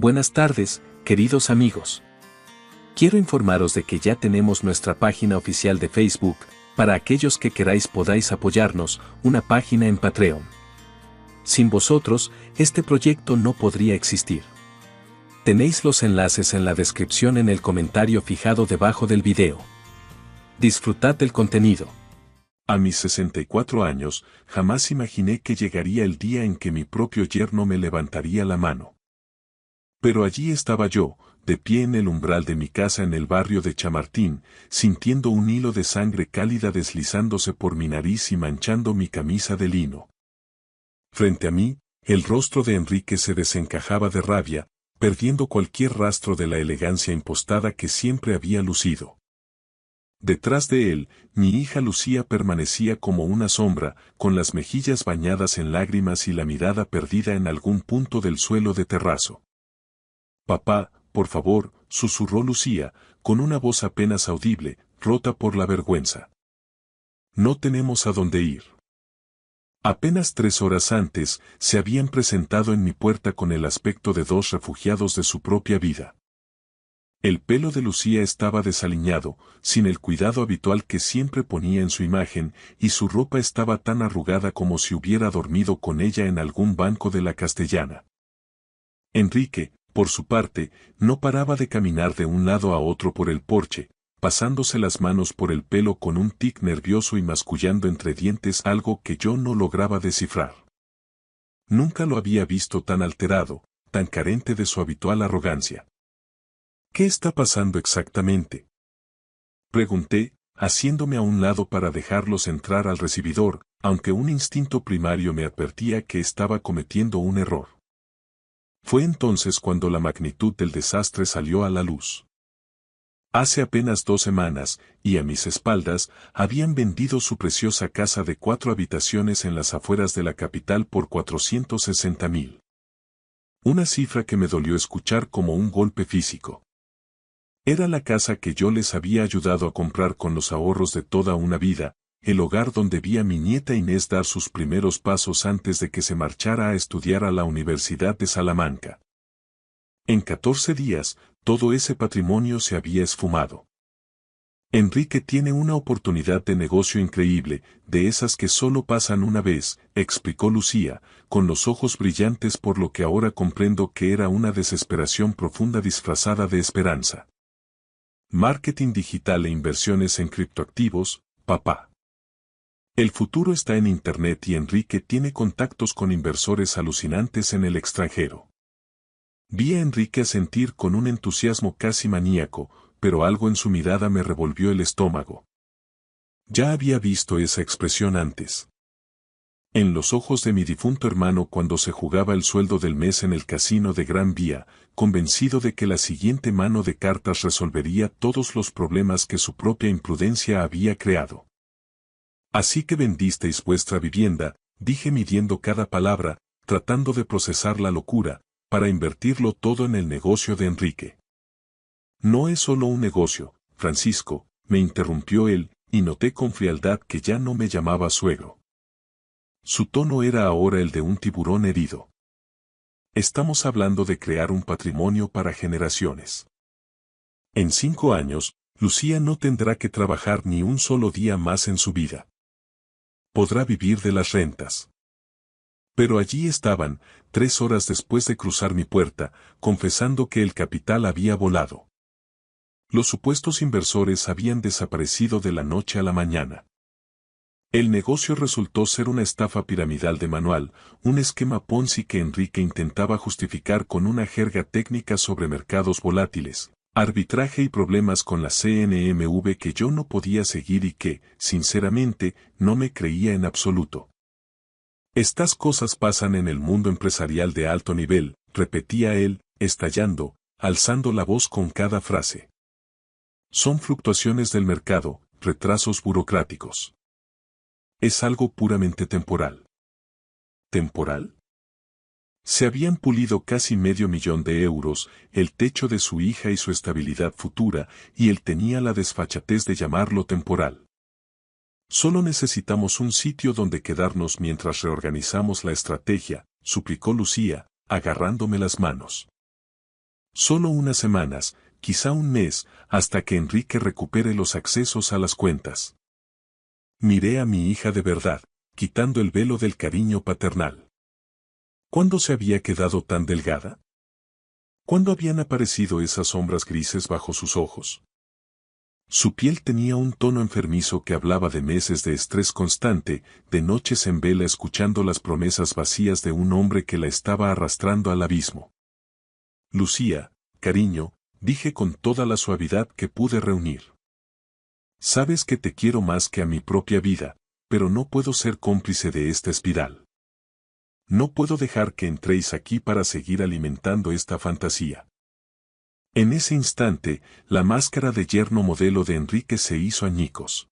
Buenas tardes, queridos amigos. Quiero informaros de que ya tenemos nuestra página oficial de Facebook. Para aquellos que queráis podáis apoyarnos, una página en Patreon. Sin vosotros, este proyecto no podría existir. Tenéis los enlaces en la descripción en el comentario fijado debajo del video. Disfrutad del contenido. A mis 64 años, jamás imaginé que llegaría el día en que mi propio yerno me levantaría la mano. Pero allí estaba yo, de pie en el umbral de mi casa en el barrio de Chamartín, sintiendo un hilo de sangre cálida deslizándose por mi nariz y manchando mi camisa de lino. Frente a mí, el rostro de Enrique se desencajaba de rabia, perdiendo cualquier rastro de la elegancia impostada que siempre había lucido. Detrás de él, mi hija Lucía permanecía como una sombra, con las mejillas bañadas en lágrimas y la mirada perdida en algún punto del suelo de terrazo. «Papá, por favor», susurró Lucía, con una voz apenas audible, rota por la vergüenza. «No tenemos a dónde ir». Apenas 3 horas antes, se habían presentado en mi puerta con el aspecto de 2 refugiados de su propia vida. El pelo de Lucía estaba desaliñado, sin el cuidado habitual que siempre ponía en su imagen, y su ropa estaba tan arrugada como si hubiera dormido con ella en algún banco de la Castellana. Enrique, por su parte, no paraba de caminar de un lado a otro por el porche, pasándose las manos por el pelo con un tic nervioso y mascullando entre dientes algo que yo no lograba descifrar. Nunca lo había visto tan alterado, tan carente de su habitual arrogancia. «¿Qué está pasando exactamente?», pregunté, haciéndome a un lado para dejarlos entrar al recibidor, aunque un instinto primario me advertía que estaba cometiendo un error. Fue entonces cuando la magnitud del desastre salió a la luz. Hace apenas 2 semanas, y a mis espaldas, habían vendido su preciosa casa de 4 habitaciones en las afueras de la capital por 460.000. Una cifra que me dolió escuchar como un golpe físico. Era la casa que yo les había ayudado a comprar con los ahorros de toda una vida, el hogar donde vi a mi nieta Inés dar sus primeros pasos antes de que se marchara a estudiar a la Universidad de Salamanca. En 14 días, todo ese patrimonio se había esfumado. «Enrique tiene una oportunidad de negocio increíble, de esas que solo pasan una vez», explicó Lucía, con los ojos brillantes por lo que ahora comprendo que era una desesperación profunda disfrazada de esperanza. «Marketing digital e inversiones en criptoactivos, papá. El futuro está en Internet y Enrique tiene contactos con inversores alucinantes en el extranjero». Vi a Enrique asentir con un entusiasmo casi maníaco, pero algo en su mirada me revolvió el estómago. Ya había visto esa expresión antes. En los ojos de mi difunto hermano cuando se jugaba el sueldo del mes en el casino de Gran Vía, convencido de que la siguiente mano de cartas resolvería todos los problemas que su propia imprudencia había creado. «Así que vendisteis vuestra vivienda», dije midiendo cada palabra, tratando de procesar la locura, para invertirlo todo en el negocio de Enrique. «No es solo un negocio, Francisco», me interrumpió él, y noté con frialdad que ya no me llamaba suegro. Su tono era ahora el de un tiburón herido. «Estamos hablando de crear un patrimonio para generaciones. En 5 años, Lucía no tendrá que trabajar ni un solo día más en su vida. Podrá vivir de las rentas». Pero allí estaban, 3 horas después de cruzar mi puerta, confesando que el capital había volado. Los supuestos inversores habían desaparecido de la noche a la mañana. El negocio resultó ser una estafa piramidal de manual, un esquema Ponzi que Enrique intentaba justificar con una jerga técnica sobre mercados volátiles, arbitraje y problemas con la CNMV que yo no podía seguir y que, sinceramente, no me creía en absoluto. «Estas cosas pasan en el mundo empresarial de alto nivel», repetía él, estallando, alzando la voz con cada frase. «Son fluctuaciones del mercado, retrasos burocráticos. Es algo puramente temporal». ¿Temporal? Se habían pulido casi $500,000, el techo de su hija y su estabilidad futura, y él tenía la desfachatez de llamarlo temporal. «Solo necesitamos un sitio donde quedarnos mientras reorganizamos la estrategia», suplicó Lucía, agarrándome las manos. Solo unas semanas, quizá un mes, hasta que Enrique recupere los accesos a las cuentas. Miré a mi hija de verdad, quitando el velo del cariño paternal. ¿Cuándo se había quedado tan delgada? ¿Cuándo habían aparecido esas sombras grises bajo sus ojos? Su piel tenía un tono enfermizo que hablaba de meses de estrés constante, de noches en vela escuchando las promesas vacías de un hombre que la estaba arrastrando al abismo. Lucía, cariño, dije con toda la suavidad que pude reunir. Sabes que te quiero más que a mi propia vida, pero no puedo ser cómplice de esta espiral. No puedo dejar que entréis aquí para seguir alimentando esta fantasía. En ese instante, la máscara de yerno modelo de Enrique se hizo añicos.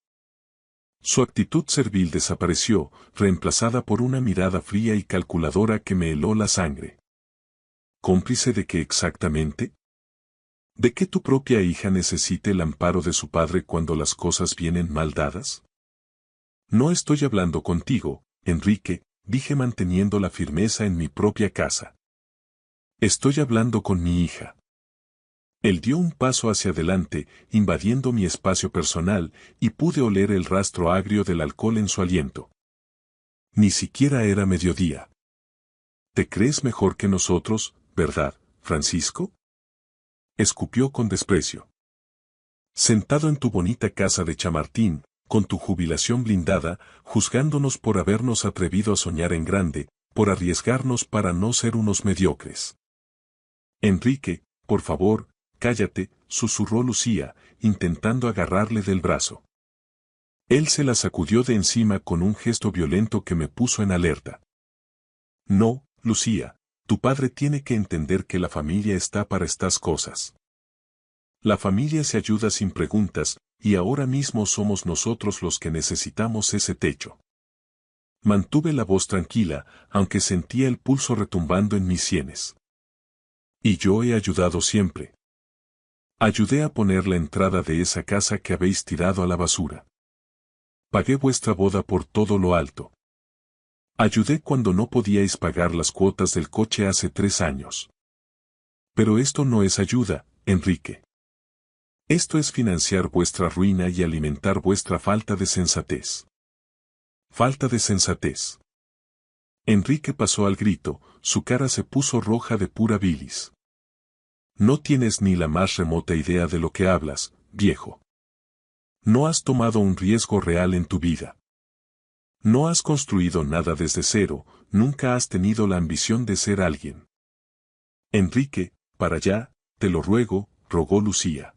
Su actitud servil desapareció, reemplazada por una mirada fría y calculadora que me heló la sangre. ¿Cómplice de qué exactamente? ¿De que tu propia hija necesite el amparo de su padre cuando las cosas vienen mal dadas? No estoy hablando contigo, Enrique, dije manteniendo la firmeza en mi propia casa. Estoy hablando con mi hija. Él dio un paso hacia adelante, invadiendo mi espacio personal, y pude oler el rastro agrio del alcohol en su aliento. Ni siquiera era mediodía. ¿Te crees mejor que nosotros, verdad, Francisco? Escupió con desprecio. Sentado en tu bonita casa de Chamartín, con tu jubilación blindada, juzgándonos por habernos atrevido a soñar en grande, por arriesgarnos para no ser unos mediocres. Enrique, por favor, cállate, susurró Lucía, intentando agarrarle del brazo. Él se la sacudió de encima con un gesto violento que me puso en alerta. No, Lucía, tu padre tiene que entender que la familia está para estas cosas. La familia se ayuda sin preguntas, y ahora mismo somos nosotros los que necesitamos ese techo. Mantuve la voz tranquila, aunque sentía el pulso retumbando en mis sienes. Y yo he ayudado siempre. Ayudé a poner la entrada de esa casa que habéis tirado a la basura. Pagué vuestra boda por todo lo alto. Ayudé cuando no podíais pagar las cuotas del coche hace 3 años. Pero esto no es ayuda, Enrique. Esto es financiar vuestra ruina y alimentar vuestra falta de sensatez. Falta de sensatez. Enrique pasó al grito, su cara se puso roja de pura bilis. No tienes ni la más remota idea de lo que hablas, viejo. No has tomado un riesgo real en tu vida. No has construido nada desde cero, nunca has tenido la ambición de ser alguien. Enrique, para allá, te lo ruego, rogó Lucía.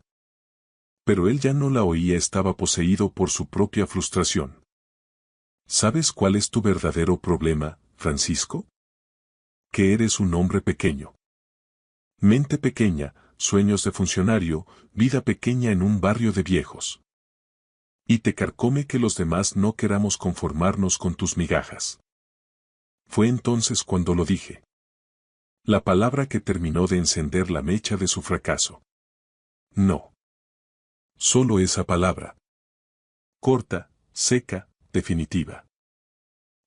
Pero él ya no la oía, estaba poseído por su propia frustración. ¿Sabes cuál es tu verdadero problema, Francisco? Que eres un hombre pequeño. Mente pequeña, sueños de funcionario, vida pequeña en un barrio de viejos. Y te carcome que los demás no queramos conformarnos con tus migajas. Fue entonces cuando lo dije. La palabra que terminó de encender la mecha de su fracaso. No. Solo esa palabra. Corta, seca, definitiva.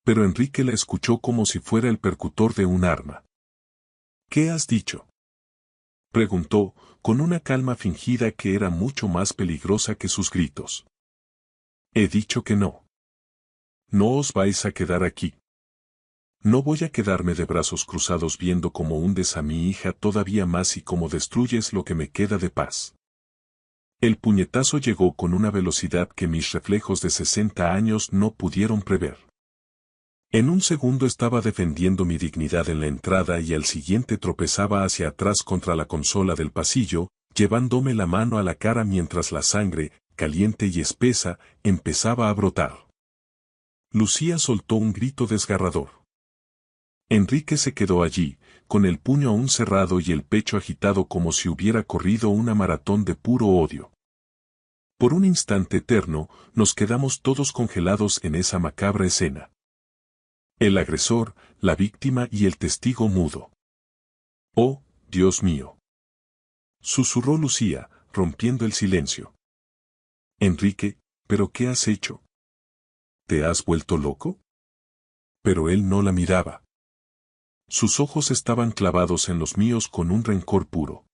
Pero Enrique la escuchó como si fuera el percutor de un arma. ¿Qué has dicho? Preguntó, con una calma fingida que era mucho más peligrosa que sus gritos. He dicho que no. No os vais a quedar aquí. No voy a quedarme de brazos cruzados viendo cómo hundes a mi hija todavía más y cómo destruyes lo que me queda de paz. El puñetazo llegó con una velocidad que mis reflejos de 60 años no pudieron prever. En un segundo estaba defendiendo mi dignidad en la entrada y al siguiente tropezaba hacia atrás contra la consola del pasillo, llevándome la mano a la cara mientras la sangre, caliente y espesa, empezaba a brotar. Lucía soltó un grito desgarrador. Enrique se quedó allí, con el puño aún cerrado y el pecho agitado como si hubiera corrido una maratón de puro odio. Por un instante eterno, nos quedamos todos congelados en esa macabra escena. El agresor, la víctima y el testigo mudo. ¡Oh, Dios mío! Susurró Lucía, rompiendo el silencio. Enrique, ¿pero qué has hecho? ¿Te has vuelto loco? Pero él no la miraba. Sus ojos estaban clavados en los míos con un rencor puro.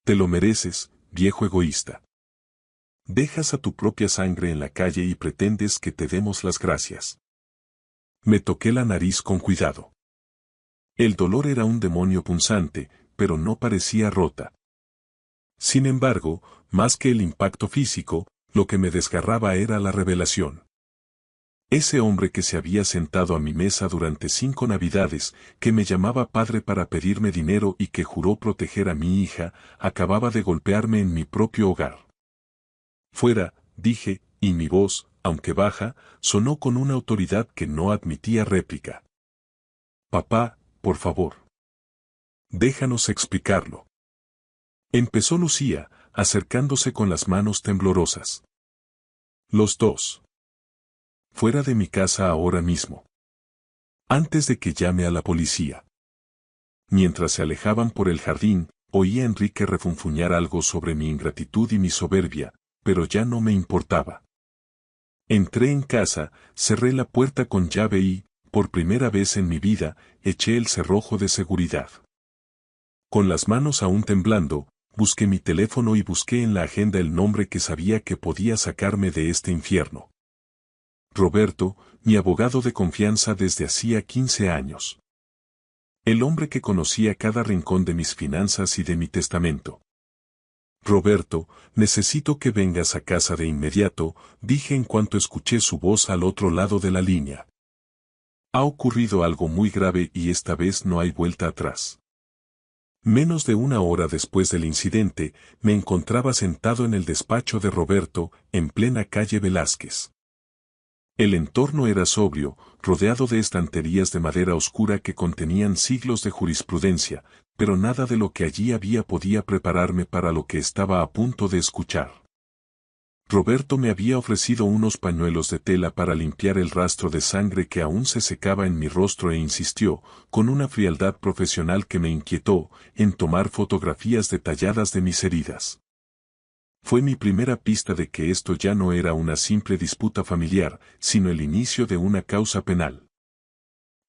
Te lo mereces, viejo egoísta. Dejas a tu propia sangre en la calle y pretendes que te demos las gracias. Me toqué la nariz con cuidado. El dolor era un demonio punzante, pero no parecía rota. Sin embargo, más que el impacto físico, lo que me desgarraba era la revelación. Ese hombre que se había sentado a mi mesa durante 5 navidades, que me llamaba padre para pedirme dinero y que juró proteger a mi hija, acababa de golpearme en mi propio hogar. Fuera, dije, y mi voz, aunque baja, sonó con una autoridad que no admitía réplica. Papá, por favor. Déjanos explicarlo. Empezó Lucía, acercándose con las manos temblorosas. Los dos. Fuera de mi casa ahora mismo. Antes de que llame a la policía. Mientras se alejaban por el jardín, oí a Enrique refunfuñar algo sobre mi ingratitud y mi soberbia, pero ya no me importaba. Entré en casa, cerré la puerta con llave y, por primera vez en mi vida, eché el cerrojo de seguridad. Con las manos aún temblando, busqué mi teléfono y busqué en la agenda el nombre que sabía que podía sacarme de este infierno. Roberto, mi abogado de confianza desde hacía 15 años. El hombre que conocía cada rincón de mis finanzas y de mi testamento. Roberto, necesito que vengas a casa de inmediato, dije en cuanto escuché su voz al otro lado de la línea. Ha ocurrido algo muy grave y esta vez no hay vuelta atrás. Menos de una hora después del incidente, me encontraba sentado en el despacho de Roberto, en plena calle Velázquez. El entorno era sobrio, rodeado de estanterías de madera oscura que contenían siglos de jurisprudencia, pero nada de lo que allí había podía prepararme para lo que estaba a punto de escuchar. Roberto me había ofrecido unos pañuelos de tela para limpiar el rastro de sangre que aún se secaba en mi rostro e insistió, con una frialdad profesional que me inquietó, en tomar fotografías detalladas de mis heridas. Fue mi primera pista de que esto ya no era una simple disputa familiar, sino el inicio de una causa penal.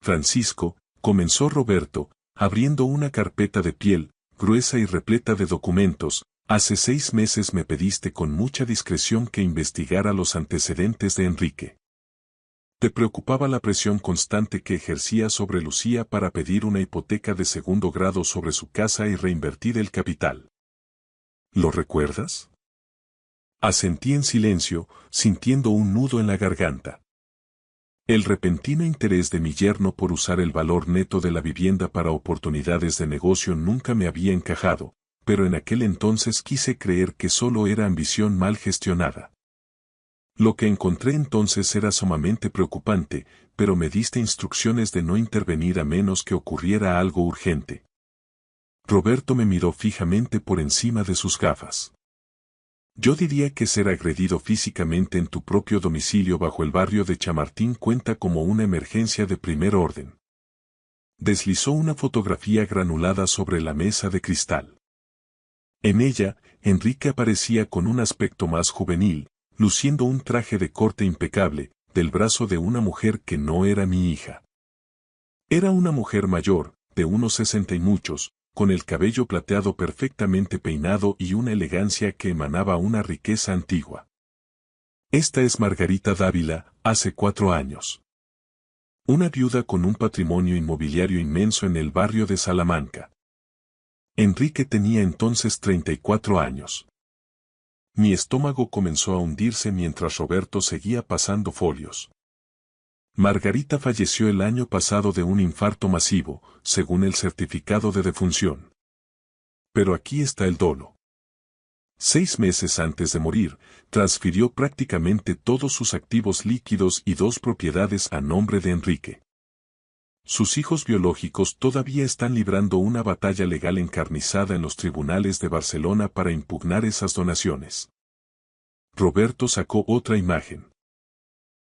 Francisco, comenzó Roberto, abriendo una carpeta de piel, gruesa y repleta de documentos, hace 6 meses me pediste con mucha discreción que investigara los antecedentes de Enrique. Te preocupaba la presión constante que ejercía sobre Lucía para pedir una hipoteca de segundo grado sobre su casa y reinvertir el capital. ¿Lo recuerdas? Asentí en silencio, sintiendo un nudo en la garganta. El repentino interés de mi yerno por usar el valor neto de la vivienda para oportunidades de negocio nunca me había encajado, pero en aquel entonces quise creer que solo era ambición mal gestionada. Lo que encontré entonces era sumamente preocupante, pero me diste instrucciones de no intervenir a menos que ocurriera algo urgente. Roberto me miró fijamente por encima de sus gafas. Yo diría que ser agredido físicamente en tu propio domicilio bajo el barrio de Chamartín cuenta como una emergencia de primer orden. Deslizó una fotografía granulada sobre la mesa de cristal. En ella, Enrique aparecía con un aspecto más juvenil, luciendo un traje de corte impecable, del brazo de una mujer que no era mi hija. Era una mujer mayor, de unos 60 y muchos, con el cabello plateado perfectamente peinado y una elegancia que emanaba una riqueza antigua. Esta es Margarita Dávila, hace 4 años. Una viuda con un patrimonio inmobiliario inmenso en el barrio de Salamanca. Enrique tenía entonces 34 años. Mi estómago comenzó a hundirse mientras Roberto seguía pasando folios. Margarita falleció el año pasado de un infarto masivo, según el certificado de defunción. Pero aquí está el dolo. 6 meses antes de morir, transfirió prácticamente todos sus activos líquidos y 2 propiedades a nombre de Enrique. Sus hijos biológicos todavía están librando una batalla legal encarnizada en los tribunales de Barcelona para impugnar esas donaciones. Roberto sacó otra imagen.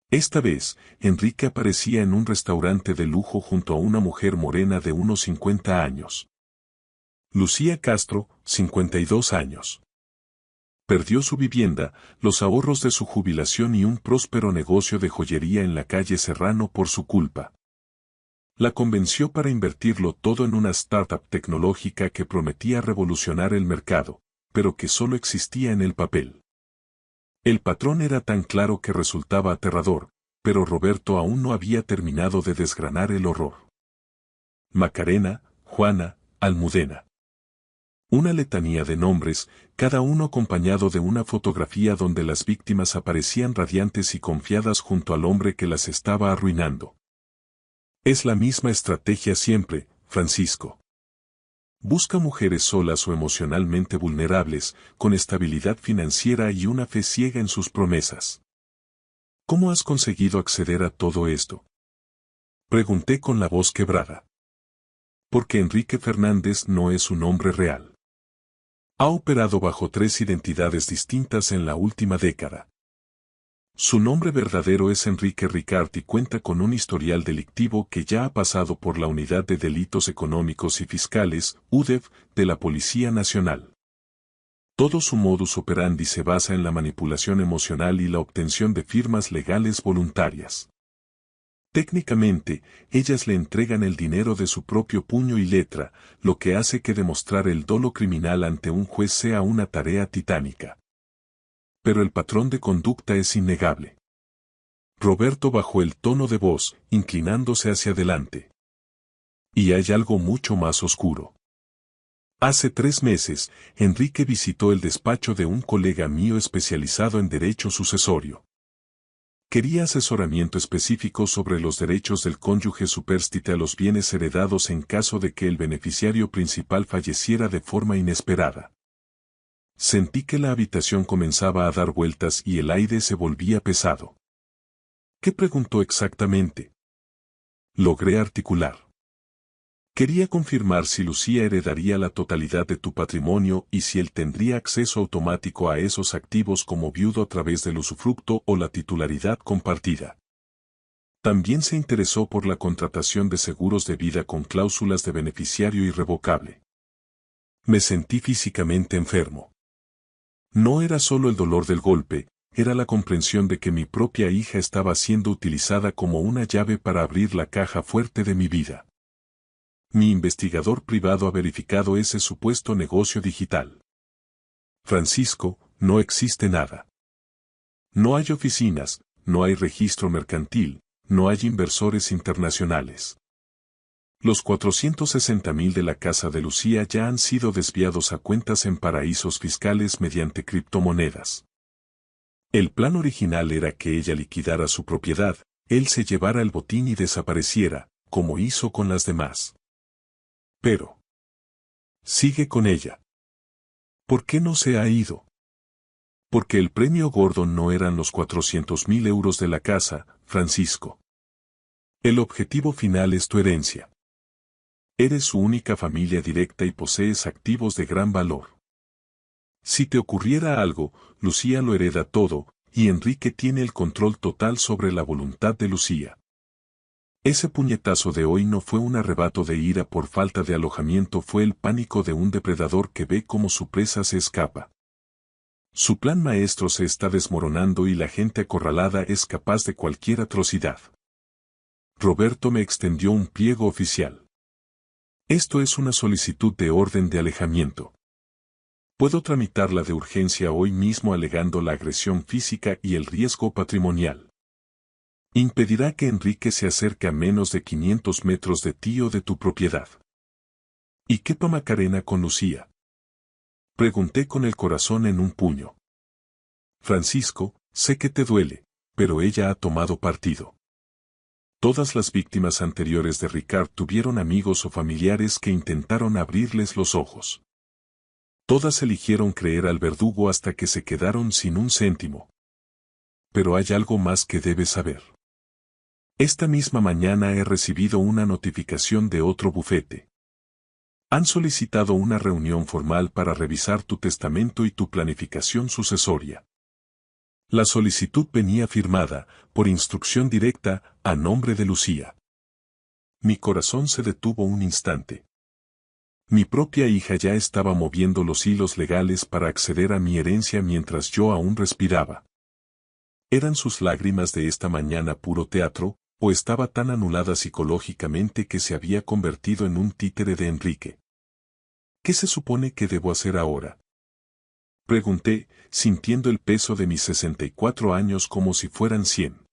Esta vez, Enrique aparecía en un restaurante de lujo junto a una mujer morena de unos 50 años. Lucía Castro, 52 años. Perdió su vivienda, los ahorros de su jubilación y un próspero negocio de joyería en la calle Serrano por su culpa. La convenció para invertirlo todo en una startup tecnológica que prometía revolucionar el mercado, pero que solo existía en el papel. El patrón era tan claro que resultaba aterrador, pero Roberto aún no había terminado de desgranar el horror. Macarena, Juana, Almudena. Una letanía de nombres, cada uno acompañado de una fotografía donde las víctimas aparecían radiantes y confiadas junto al hombre que las estaba arruinando. Es la misma estrategia siempre, Francisco. Busca mujeres solas o emocionalmente vulnerables, con estabilidad financiera y una fe ciega en sus promesas. ¿Cómo has conseguido acceder a todo esto? Pregunté con la voz quebrada. Porque Enrique Fernández no es un hombre real. Ha operado bajo 3 identidades distintas en la última década. Su nombre verdadero es Enrique Ricart y cuenta con un historial delictivo que ya ha pasado por la Unidad de Delitos Económicos y Fiscales, UDEF, de la Policía Nacional. Todo su modus operandi se basa en la manipulación emocional y la obtención de firmas legales voluntarias. Técnicamente, ellas le entregan el dinero de su propio puño y letra, lo que hace que demostrar el dolo criminal ante un juez sea una tarea titánica. Pero el patrón de conducta es innegable. Roberto bajó el tono de voz, inclinándose hacia adelante. Y hay algo mucho más oscuro. Hace 3 meses, Enrique visitó el despacho de un colega mío especializado en derecho sucesorio. Quería asesoramiento específico sobre los derechos del cónyuge supérstite a los bienes heredados en caso de que el beneficiario principal falleciera de forma inesperada. Sentí que la habitación comenzaba a dar vueltas y el aire se volvía pesado. ¿Qué preguntó exactamente? Logré articular. Quería confirmar si Lucía heredaría la totalidad de tu patrimonio y si él tendría acceso automático a esos activos como viudo a través del usufructo o la titularidad compartida. También se interesó por la contratación de seguros de vida con cláusulas de beneficiario irrevocable. Me sentí físicamente enfermo. No era solo el dolor del golpe, era la comprensión de que mi propia hija estaba siendo utilizada como una llave para abrir la caja fuerte de mi vida. Mi investigador privado ha verificado ese supuesto negocio digital. Francisco, no existe nada. No hay oficinas, no hay registro mercantil, no hay inversores internacionales. Los 460.000 de la casa de Lucía ya han sido desviados a cuentas en paraísos fiscales mediante criptomonedas. El plan original era que ella liquidara su propiedad, él se llevara el botín y desapareciera, como hizo con las demás. Pero sigue con ella. ¿Por qué no se ha ido? Porque el premio gordo no eran los 400.000 euros de la casa, Francisco. El objetivo final es tu herencia. Eres su única familia directa y posees activos de gran valor. Si te ocurriera algo, Lucía lo hereda todo, y Enrique tiene el control total sobre la voluntad de Lucía. Ese puñetazo de hoy no fue un arrebato de ira por falta de alojamiento, fue el pánico de un depredador que ve cómo su presa se escapa. Su plan maestro se está desmoronando y la gente acorralada es capaz de cualquier atrocidad. Roberto me extendió un pliego oficial. Esto es una solicitud de orden de alejamiento. Puedo tramitarla de urgencia hoy mismo alegando la agresión física y el riesgo patrimonial. Impedirá que Enrique se acerque a menos de 500 metros de ti o de tu propiedad. ¿Y qué pa Macarena con Lucía? Pregunté con el corazón en un puño. Francisco, sé que te duele, pero ella ha tomado partido. Todas las víctimas anteriores de Ricard tuvieron amigos o familiares que intentaron abrirles los ojos. Todas eligieron creer al verdugo hasta que se quedaron sin un céntimo. Pero hay algo más que debes saber. Esta misma mañana he recibido una notificación de otro bufete. Han solicitado una reunión formal para revisar tu testamento y tu planificación sucesoria. La solicitud venía firmada, por instrucción directa, a nombre de Lucía. Mi corazón se detuvo un instante. Mi propia hija ya estaba moviendo los hilos legales para acceder a mi herencia mientras yo aún respiraba. ¿Eran sus lágrimas de esta mañana puro teatro, ¿O estaba tan anulada psicológicamente que se había convertido en un títere de Enrique? ¿Qué se supone que debo hacer ahora? Pregunté, sintiendo el peso de mis 64 años como si fueran 100.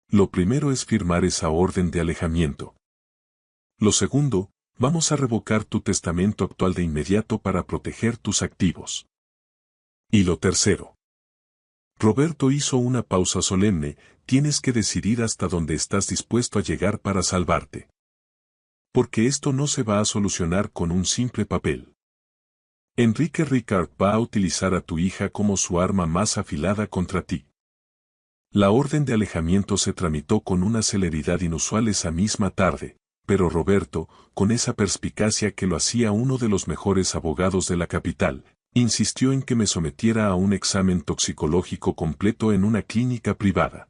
Lo primero es firmar esa orden de alejamiento. Lo segundo, vamos a revocar tu testamento actual de inmediato para proteger tus activos. Y lo tercero. Roberto hizo una pausa solemne, tienes que decidir hasta dónde estás dispuesto a llegar para salvarte. Porque esto no se va a solucionar con un simple papel. Enrique Ricard va a utilizar a tu hija como su arma más afilada contra ti. La orden de alejamiento se tramitó con una celeridad inusual esa misma tarde, pero Roberto, con esa perspicacia que lo hacía uno de los mejores abogados de la capital, insistió en que me sometiera a un examen toxicológico completo en una clínica privada.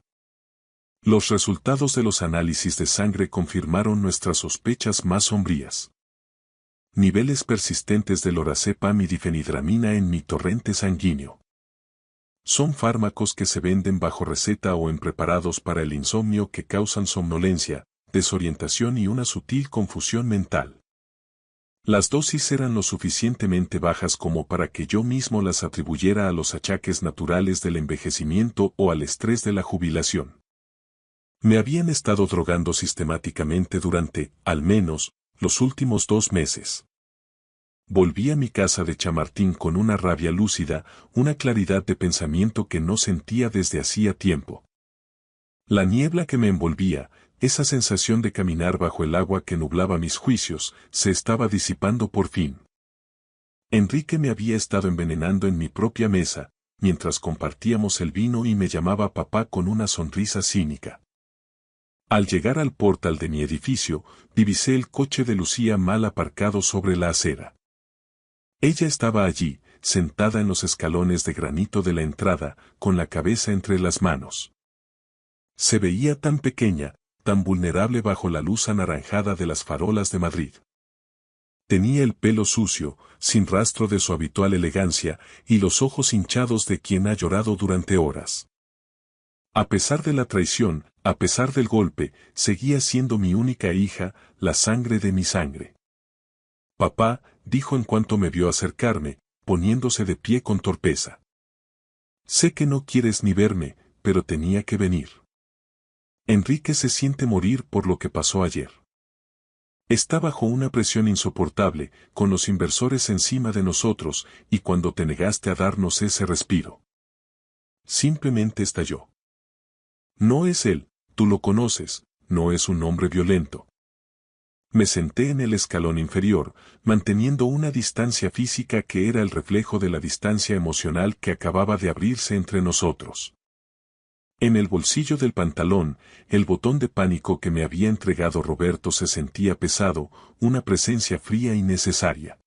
Los resultados de los análisis de sangre confirmaron nuestras sospechas más sombrías. Niveles persistentes de lorazepam y difenhidramina en mi torrente sanguíneo. Son fármacos que se venden bajo receta o en preparados para el insomnio que causan somnolencia, desorientación y una sutil confusión mental. Las dosis eran lo suficientemente bajas como para que yo mismo las atribuyera a los achaques naturales del envejecimiento o al estrés de la jubilación. Me habían estado drogando sistemáticamente durante, al menos, los últimos 2 meses. Volví a mi casa de Chamartín con una rabia lúcida, una claridad de pensamiento que no sentía desde hacía tiempo. La niebla que me envolvía, esa sensación de caminar bajo el agua que nublaba mis juicios, se estaba disipando por fin. Enrique me había estado envenenando en mi propia mesa, mientras compartíamos el vino y me llamaba papá con una sonrisa cínica. Al llegar al portal de mi edificio, divisé el coche de Lucía mal aparcado sobre la acera. Ella estaba allí, sentada en los escalones de granito de la entrada, con la cabeza entre las manos. Se veía tan pequeña, tan vulnerable bajo la luz anaranjada de las farolas de Madrid. Tenía el pelo sucio, sin rastro de su habitual elegancia, y los ojos hinchados de quien ha llorado durante horas. A pesar de la traición, a pesar del golpe, seguía siendo mi única hija, la sangre de mi sangre. Papá, dijo en cuanto me vio acercarme, poniéndose de pie con torpeza. Sé que no quieres ni verme, pero tenía que venir. Enrique se siente morir por lo que pasó ayer. Está bajo una presión insoportable, con los inversores encima de nosotros, y cuando te negaste a darnos ese respiro. Simplemente estalló. No es él, tú lo conoces, no es un hombre violento. Me senté en el escalón inferior, manteniendo una distancia física que era el reflejo de la distancia emocional que acababa de abrirse entre nosotros. En el bolsillo del pantalón, el botón de pánico que me había entregado Roberto se sentía pesado, una presencia fría y necesaria.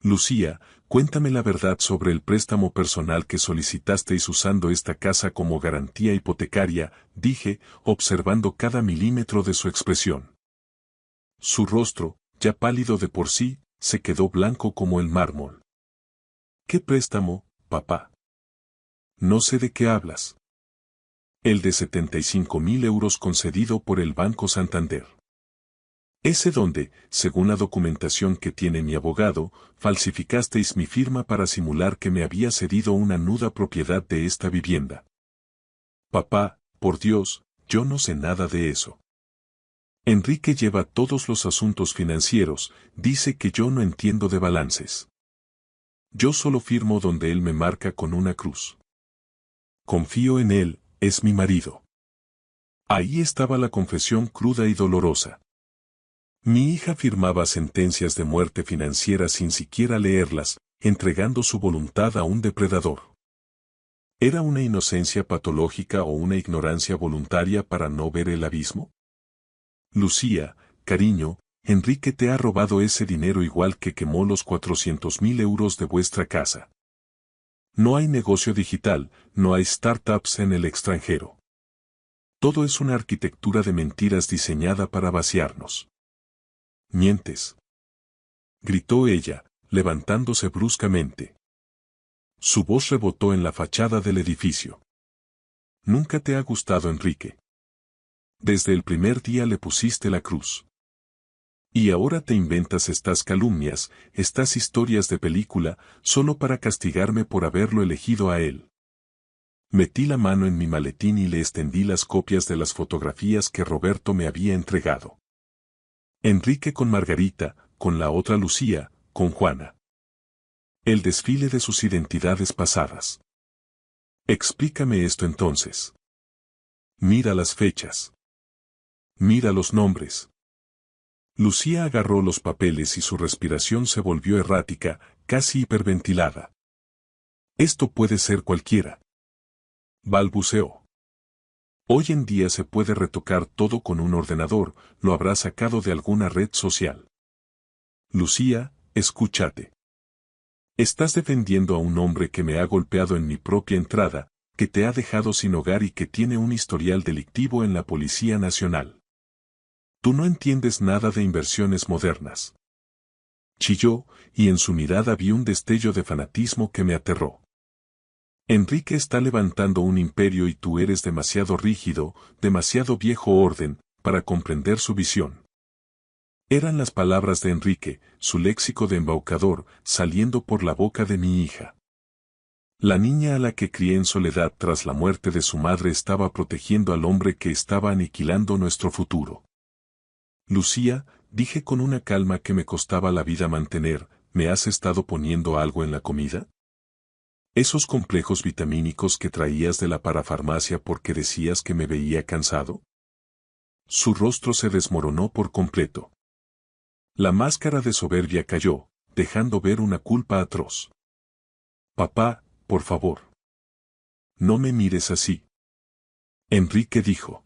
Lucía, cuéntame la verdad sobre el préstamo personal que solicitasteis usando esta casa como garantía hipotecaria, dije, observando cada milímetro de su expresión. Su rostro, ya pálido de por sí, se quedó blanco como el mármol. ¿Qué préstamo, papá? No sé de qué hablas. El de 75.000 euros concedido por el Banco Santander. Ese donde, según la documentación que tiene mi abogado, falsificasteis mi firma para simular que me había cedido una nuda propiedad de esta vivienda. Papá, por Dios, yo no sé nada de eso. Enrique lleva todos los asuntos financieros, dice que yo no entiendo de balances. Yo solo firmo donde él me marca con una cruz. Confío en él, es mi marido. Ahí estaba la confesión cruda y dolorosa. Mi hija firmaba sentencias de muerte financiera sin siquiera leerlas, entregando su voluntad a un depredador. ¿Era una inocencia patológica o una ignorancia voluntaria para no ver el abismo? Lucía, cariño, Enrique te ha robado ese dinero igual que quemó los 400.000 euros de vuestra casa. No hay negocio digital, no hay startups en el extranjero. Todo es una arquitectura de mentiras diseñada para vaciarnos. Mientes. Gritó ella, levantándose bruscamente. Su voz rebotó en la fachada del edificio. ¿Nunca te ha gustado Enrique? Desde el primer día le pusiste la cruz. Y ahora te inventas estas calumnias, estas historias de película, solo para castigarme por haberlo elegido a él. Metí la mano en mi maletín y le extendí las copias de las fotografías que Roberto me había entregado. Enrique con Margarita, con la otra Lucía, con Juana. El desfile de sus identidades pasadas. Explícame esto entonces. Mira las fechas. Mira los nombres. Lucía agarró los papeles y su respiración se volvió errática, casi hiperventilada. Esto puede ser cualquiera. Balbuceó. Hoy en día se puede retocar todo con un ordenador, lo habrá sacado de alguna red social. Lucía, escúchate. Estás defendiendo a un hombre que me ha golpeado en mi propia entrada, que te ha dejado sin hogar y que tiene un historial delictivo en la Policía Nacional. Tú no entiendes nada de inversiones modernas. Chilló, y en su mirada vi un destello de fanatismo que me aterró. Enrique está levantando un imperio y tú eres demasiado rígido, demasiado viejo orden, para comprender su visión. Eran las palabras de Enrique, su léxico de embaucador, saliendo por la boca de mi hija. La niña a la que crié en soledad tras la muerte de su madre estaba protegiendo al hombre que estaba aniquilando nuestro futuro. Lucía, dije con una calma que me costaba la vida mantener, ¿me has estado poniendo algo en la comida? ¿Esos complejos vitamínicos que traías de la parafarmacia porque decías que me veía cansado? Su rostro se desmoronó por completo. La máscara de soberbia cayó, dejando ver una culpa atroz. Papá, por favor. No me mires así. Enrique dijo.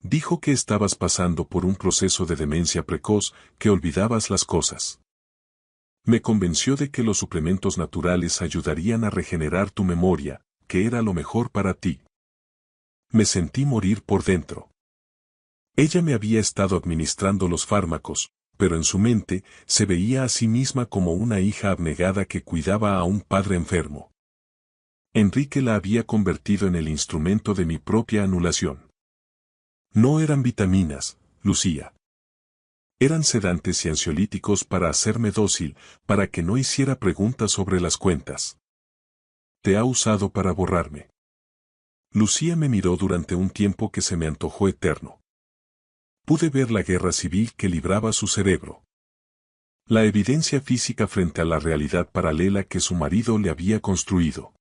Dijo que estabas pasando por un proceso de demencia precoz, que olvidabas las cosas. Me convenció de que los suplementos naturales ayudarían a regenerar tu memoria, que era lo mejor para ti. Me sentí morir por dentro. Ella me había estado administrando los fármacos, pero en su mente se veía a sí misma como una hija abnegada que cuidaba a un padre enfermo. Enrique la había convertido en el instrumento de mi propia anulación. No eran vitaminas, Lucía. Eran sedantes y ansiolíticos para hacerme dócil, para que no hiciera preguntas sobre las cuentas. Te ha usado para borrarme. Lucía me miró durante un tiempo que se me antojó eterno. Pude ver la guerra civil que libraba su cerebro. La evidencia física frente a la realidad paralela que su marido le había construido.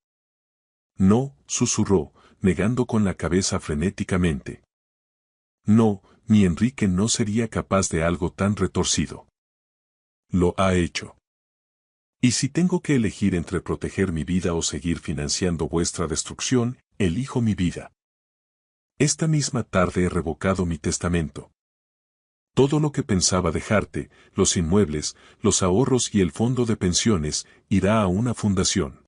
No, susurró, negando con la cabeza frenéticamente. No, ni Enrique no sería capaz de algo tan retorcido. Lo ha hecho. Y si tengo que elegir entre proteger mi vida o seguir financiando vuestra destrucción, elijo mi vida. Esta misma tarde he revocado mi testamento. Todo lo que pensaba dejarte, los inmuebles, los ahorros y el fondo de pensiones, irá a una fundación.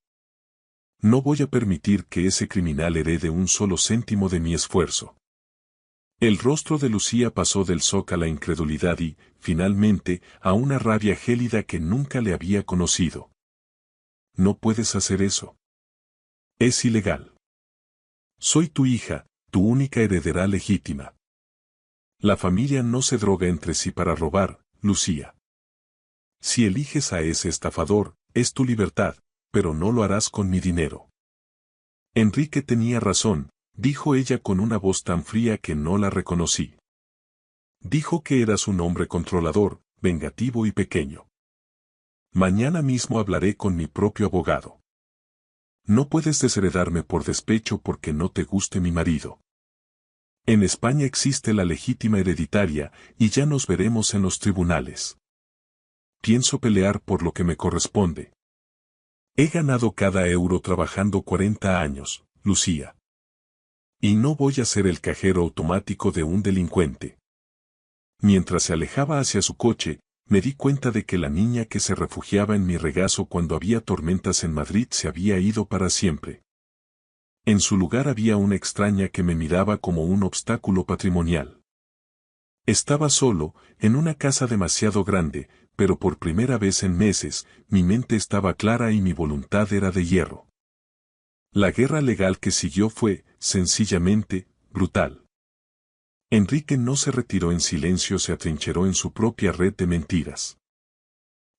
No voy a permitir que ese criminal herede un solo céntimo de mi esfuerzo. El rostro de Lucía pasó del shock a la incredulidad y, finalmente, a una rabia gélida que nunca le había conocido. No puedes hacer eso. Es ilegal. Soy tu hija, tu única heredera legítima. La familia no se droga entre sí para robar, Lucía. Si eliges a ese estafador, es tu libertad, pero no lo harás con mi dinero. Enrique tenía razón, dijo ella con una voz tan fría que no la reconocí. Dijo que eras un hombre controlador, vengativo y pequeño. Mañana mismo hablaré con mi propio abogado. No puedes desheredarme por despecho porque no te guste mi marido. En España existe la legítima hereditaria, y ya nos veremos en los tribunales. Pienso pelear por lo que me corresponde. He ganado cada euro trabajando 40 años, Lucía. Y no voy a ser el cajero automático de un delincuente. Mientras se alejaba hacia su coche, me di cuenta de que la niña que se refugiaba en mi regazo cuando había tormentas en Madrid se había ido para siempre. En su lugar había una extraña que me miraba como un obstáculo patrimonial. Estaba solo, en una casa demasiado grande, pero por primera vez en meses, mi mente estaba clara y mi voluntad era de hierro. La guerra legal que siguió fue, sencillamente, brutal. Enrique no se retiró en silencio, se atrincheró en su propia red de mentiras.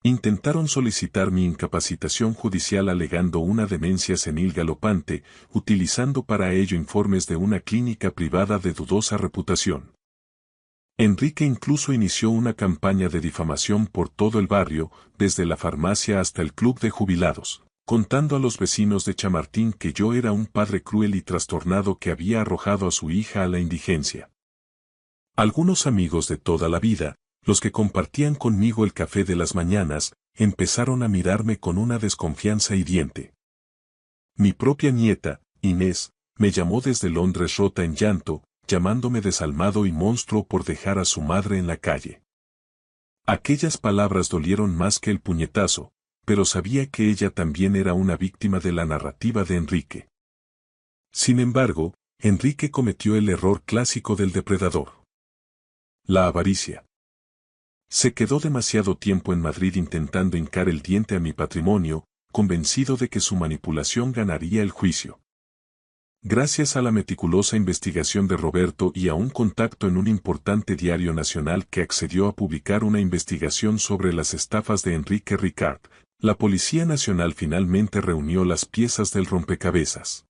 Intentaron solicitar mi incapacitación judicial alegando una demencia senil galopante, utilizando para ello informes de una clínica privada de dudosa reputación. Enrique incluso inició una campaña de difamación por todo el barrio, desde la farmacia hasta el club de jubilados, contando a los vecinos de Chamartín que yo era un padre cruel y trastornado que había arrojado a su hija a la indigencia. Algunos amigos de toda la vida, los que compartían conmigo el café de las mañanas, empezaron a mirarme con una desconfianza hiriente. Mi propia nieta, Inés, me llamó desde Londres rota en llanto, llamándome desalmado y monstruo por dejar a su madre en la calle. Aquellas palabras dolieron más que el puñetazo, pero sabía que ella también era una víctima de la narrativa de Enrique. Sin embargo, Enrique cometió el error clásico del depredador: la avaricia. Se quedó demasiado tiempo en Madrid intentando hincar el diente a mi patrimonio, convencido de que su manipulación ganaría el juicio. Gracias a la meticulosa investigación de Roberto y a un contacto en un importante diario nacional que accedió a publicar una investigación sobre las estafas de Enrique Ricard, la Policía Nacional finalmente reunió las piezas del rompecabezas.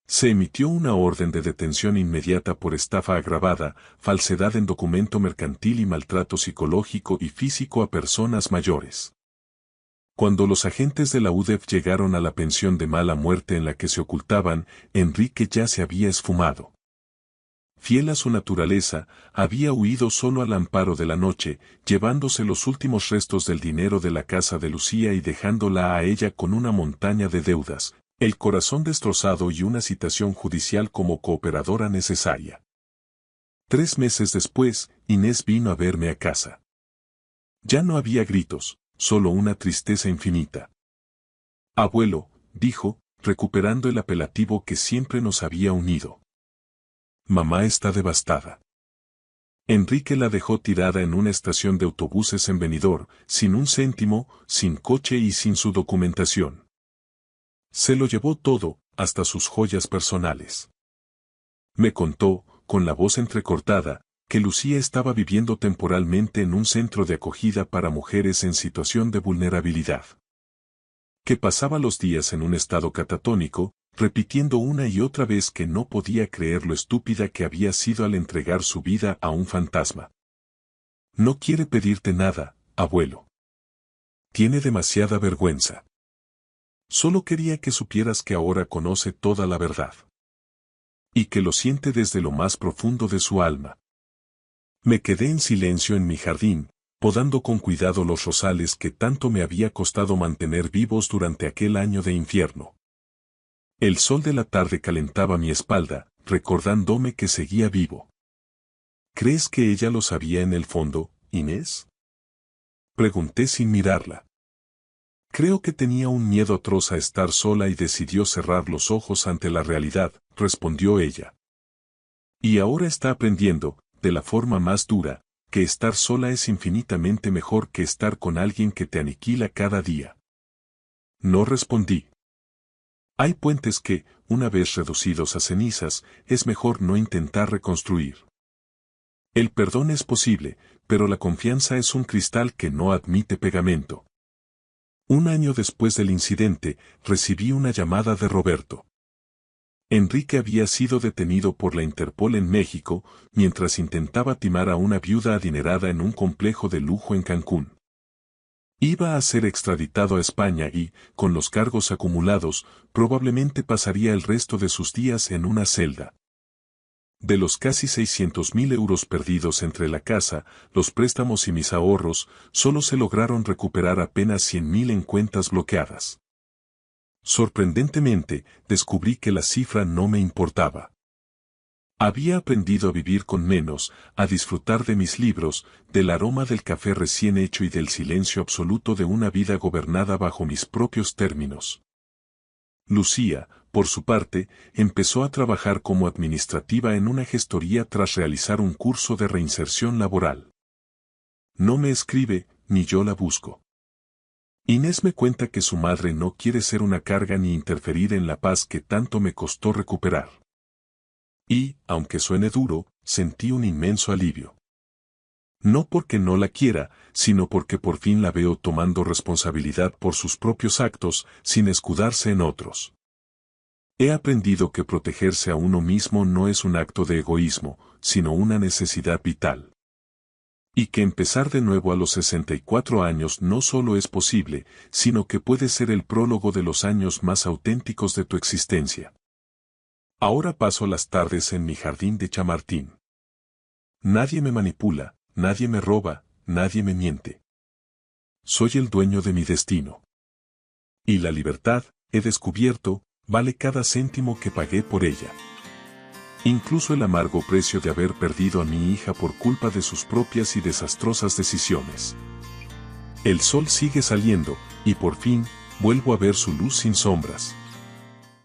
Se emitió una orden de detención inmediata por estafa agravada, falsedad en documento mercantil y maltrato psicológico y físico a personas mayores. Cuando los agentes de la UDEF llegaron a la pensión de mala muerte en la que se ocultaban, Enrique ya se había esfumado. Fiel a su naturaleza, había huido solo al amparo de la noche, llevándose los últimos restos del dinero de la casa de Lucía y dejándola a ella con una montaña de deudas, el corazón destrozado y una citación judicial como cooperadora necesaria. 3 meses después, Inés vino a verme a casa. Ya no había gritos, solo una tristeza infinita. «Abuelo», dijo, recuperando el apelativo que siempre nos había unido. «Mamá está devastada». Enrique la dejó tirada en una estación de autobuses en Benidorm, sin un céntimo, sin coche y sin su documentación. Se lo llevó todo, hasta sus joyas personales. Me contó, con la voz entrecortada, que Lucía estaba viviendo temporalmente en un centro de acogida para mujeres en situación de vulnerabilidad. Que pasaba los días en un estado catatónico, repitiendo una y otra vez que no podía creer lo estúpida que había sido al entregar su vida a un fantasma. «No quiere pedirte nada, abuelo. Tiene demasiada vergüenza. Solo quería que supieras que ahora conoce toda la verdad. Y que lo siente desde lo más profundo de su alma». Me quedé en silencio en mi jardín, podando con cuidado los rosales que tanto me había costado mantener vivos durante aquel año de infierno. El sol de la tarde calentaba mi espalda, recordándome que seguía vivo. «¿Crees que ella lo sabía en el fondo, Inés?», pregunté sin mirarla. «Creo que tenía un miedo atroz a estar sola y decidió cerrar los ojos ante la realidad», respondió ella. «Y ahora está aprendiendo, de la forma más dura, que estar sola es infinitamente mejor que estar con alguien que te aniquila cada día». No respondí. Hay puentes que, una vez reducidos a cenizas, es mejor no intentar reconstruir. El perdón es posible, pero la confianza es un cristal que no admite pegamento. Un año después del incidente, recibí una llamada de Roberto. Enrique había sido detenido por la Interpol en México, mientras intentaba timar a una viuda adinerada en un complejo de lujo en Cancún. Iba a ser extraditado a España y, con los cargos acumulados, probablemente pasaría el resto de sus días en una celda. De los casi 600.000 euros perdidos entre la casa, los préstamos y mis ahorros, solo se lograron recuperar apenas 100.000 en cuentas bloqueadas. Sorprendentemente, descubrí que la cifra no me importaba. Había aprendido a vivir con menos, a disfrutar de mis libros, del aroma del café recién hecho y del silencio absoluto de una vida gobernada bajo mis propios términos. Lucía, por su parte, empezó a trabajar como administrativa en una gestoría tras realizar un curso de reinserción laboral. No me escribe, ni yo la busco. Inés me cuenta que su madre no quiere ser una carga ni interferir en la paz que tanto me costó recuperar. Y, aunque suene duro, sentí un inmenso alivio. No porque no la quiera, sino porque por fin la veo tomando responsabilidad por sus propios actos, sin escudarse en otros. He aprendido que protegerse a uno mismo no es un acto de egoísmo, sino una necesidad vital. Y que empezar de nuevo a los 64 años no solo es posible, sino que puede ser el prólogo de los años más auténticos de tu existencia. Ahora paso las tardes en mi jardín de Chamartín. Nadie me manipula, nadie me roba, nadie me miente. Soy el dueño de mi destino. Y la libertad, he descubierto, vale cada céntimo que pagué por ella. Incluso el amargo precio de haber perdido a mi hija por culpa de sus propias y desastrosas decisiones. El sol sigue saliendo, y por fin, vuelvo a ver su luz sin sombras.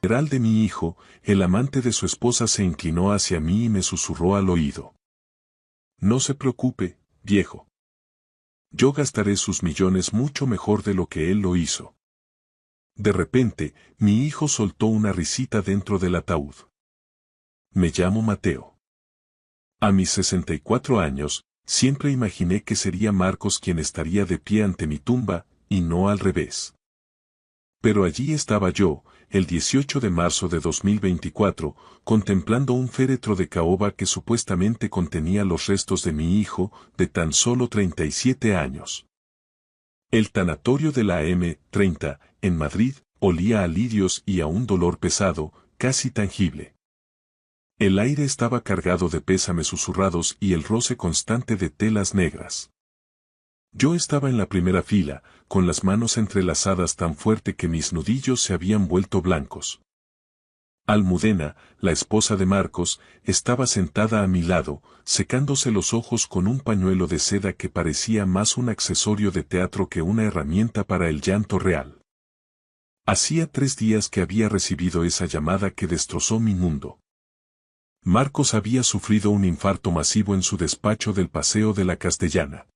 El general de mi hijo, el amante de su esposa, se inclinó hacia mí y me susurró al oído. No se preocupe, viejo. Yo gastaré sus millones mucho mejor de lo que él lo hizo. De repente, mi hijo soltó una risita dentro del ataúd. Me llamo Mateo. A mis 64 años, siempre imaginé que sería Marcos quien estaría de pie ante mi tumba, y no al revés. Pero allí estaba yo, el 18 de marzo de 2024, contemplando un féretro de caoba que supuestamente contenía los restos de mi hijo, de tan solo 37 años. El tanatorio de la M30, en Madrid, olía a lirios y a un dolor pesado, casi tangible. El aire estaba cargado de pésames susurrados y el roce constante de telas negras. Yo estaba en la primera fila, con las manos entrelazadas tan fuerte que mis nudillos se habían vuelto blancos. Almudena, la esposa de Marcos, estaba sentada a mi lado, secándose los ojos con un pañuelo de seda que parecía más un accesorio de teatro que una herramienta para el llanto real. Hacía 3 días que había recibido esa llamada que destrozó mi mundo. Marcos había sufrido un infarto masivo en su despacho del Paseo de la Castellana.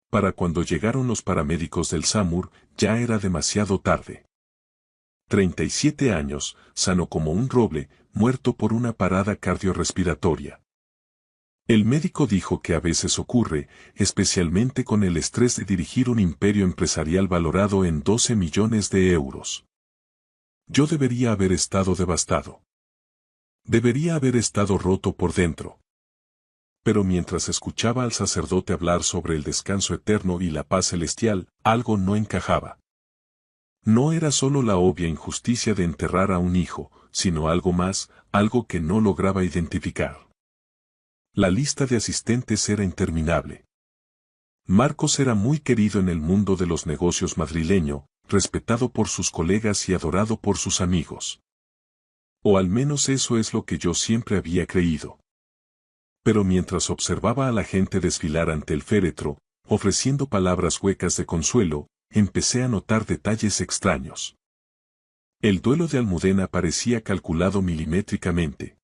Para cuando llegaron los paramédicos del SAMUR, ya era demasiado tarde. 37 años, sano como un roble, muerto por una parada cardiorrespiratoria. El médico dijo que a veces ocurre, especialmente con el estrés de dirigir un imperio empresarial valorado en 12 millones de euros. Yo debería haber estado devastado. Debería haber estado roto por dentro. Pero mientras escuchaba al sacerdote hablar sobre el descanso eterno y la paz celestial, algo no encajaba. No era solo la obvia injusticia de enterrar a un hijo, sino algo más, algo que no lograba identificar. La lista de asistentes era interminable. Marcos era muy querido en el mundo de los negocios madrileño, respetado por sus colegas y adorado por sus amigos. O al menos eso es lo que yo siempre había creído. Pero mientras observaba a la gente desfilar ante el féretro, ofreciendo palabras huecas de consuelo, empecé a notar detalles extraños. El duelo de Almudena parecía calculado milimétricamente.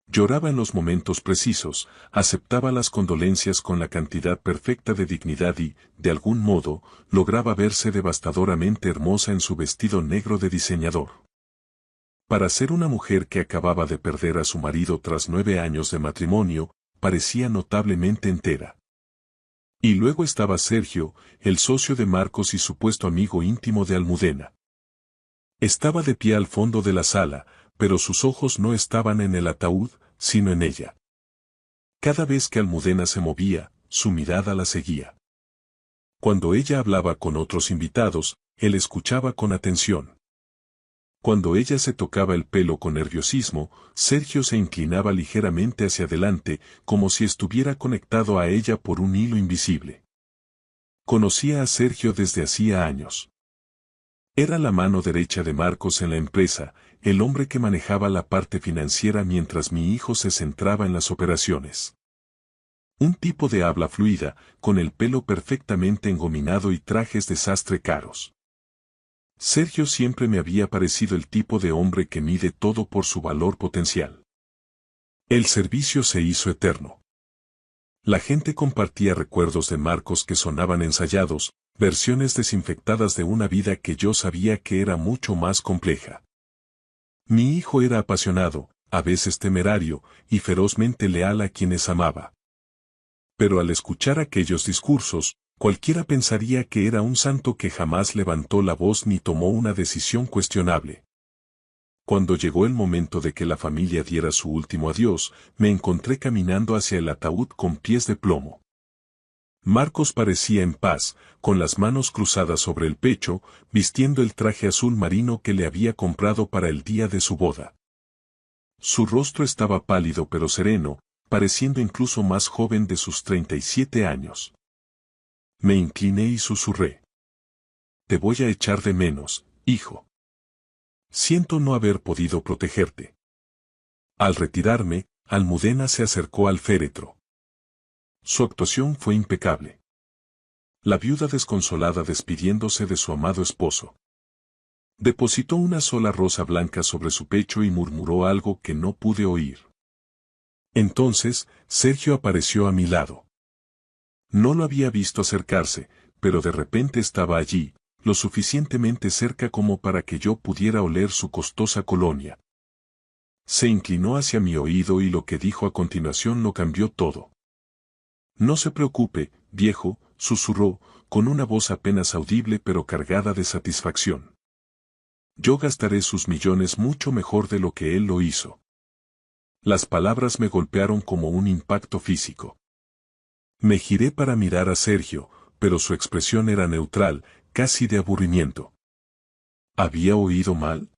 Lloraba en los momentos precisos, aceptaba las condolencias con la cantidad perfecta de dignidad y, de algún modo, lograba verse devastadoramente hermosa en su vestido negro de diseñador. Para ser una mujer que acababa de perder a su marido tras 9 años de matrimonio, parecía notablemente entera. Y luego estaba Sergio, el socio de Marcos y supuesto amigo íntimo de Almudena. Estaba de pie al fondo de la sala, pero sus ojos no estaban en el ataúd, sino en ella. Cada vez que Almudena se movía, su mirada la seguía. Cuando ella hablaba con otros invitados, él escuchaba con atención. Cuando ella se tocaba el pelo con nerviosismo, Sergio se inclinaba ligeramente hacia adelante, como si estuviera conectado a ella por un hilo invisible. Conocía a Sergio desde hacía años. Era la mano derecha de Marcos en la empresa, el hombre que manejaba la parte financiera mientras mi hijo se centraba en las operaciones. Un tipo de habla fluida, con el pelo perfectamente engominado y trajes de sastre caros. Sergio siempre me había parecido el tipo de hombre que mide todo por su valor potencial. El servicio se hizo eterno. La gente compartía recuerdos de Marcos que sonaban ensayados, versiones desinfectadas de una vida que yo sabía que era mucho más compleja. Mi hijo era apasionado, a veces temerario, y ferozmente leal a quienes amaba. Pero al escuchar aquellos discursos, cualquiera pensaría que era un santo que jamás levantó la voz ni tomó una decisión cuestionable. Cuando llegó el momento de que la familia diera su último adiós, me encontré caminando hacia el ataúd con pies de plomo. Marcos parecía en paz, con las manos cruzadas sobre el pecho, vistiendo el traje azul marino que le había comprado para el día de su boda. Su rostro estaba pálido pero sereno, pareciendo incluso más joven de sus 37 años. Me incliné y susurré: «Te voy a echar de menos, hijo. Siento no haber podido protegerte». Al retirarme, Almudena se acercó al féretro. Su actuación fue impecable. La viuda desconsolada despidiéndose de su amado esposo. Depositó una sola rosa blanca sobre su pecho y murmuró algo que no pude oír. Entonces, Sergio apareció a mi lado. No lo había visto acercarse, pero de repente estaba allí, lo suficientemente cerca como para que yo pudiera oler su costosa colonia. Se inclinó hacia mi oído y lo que dijo a continuación lo cambió todo. «No se preocupe, viejo», susurró, con una voz apenas audible pero cargada de satisfacción. «Yo gastaré sus millones mucho mejor de lo que él lo hizo». Las palabras me golpearon como un impacto físico. Me giré para mirar a Sergio, pero su expresión era neutral, casi de aburrimiento. ¿Había oído mal?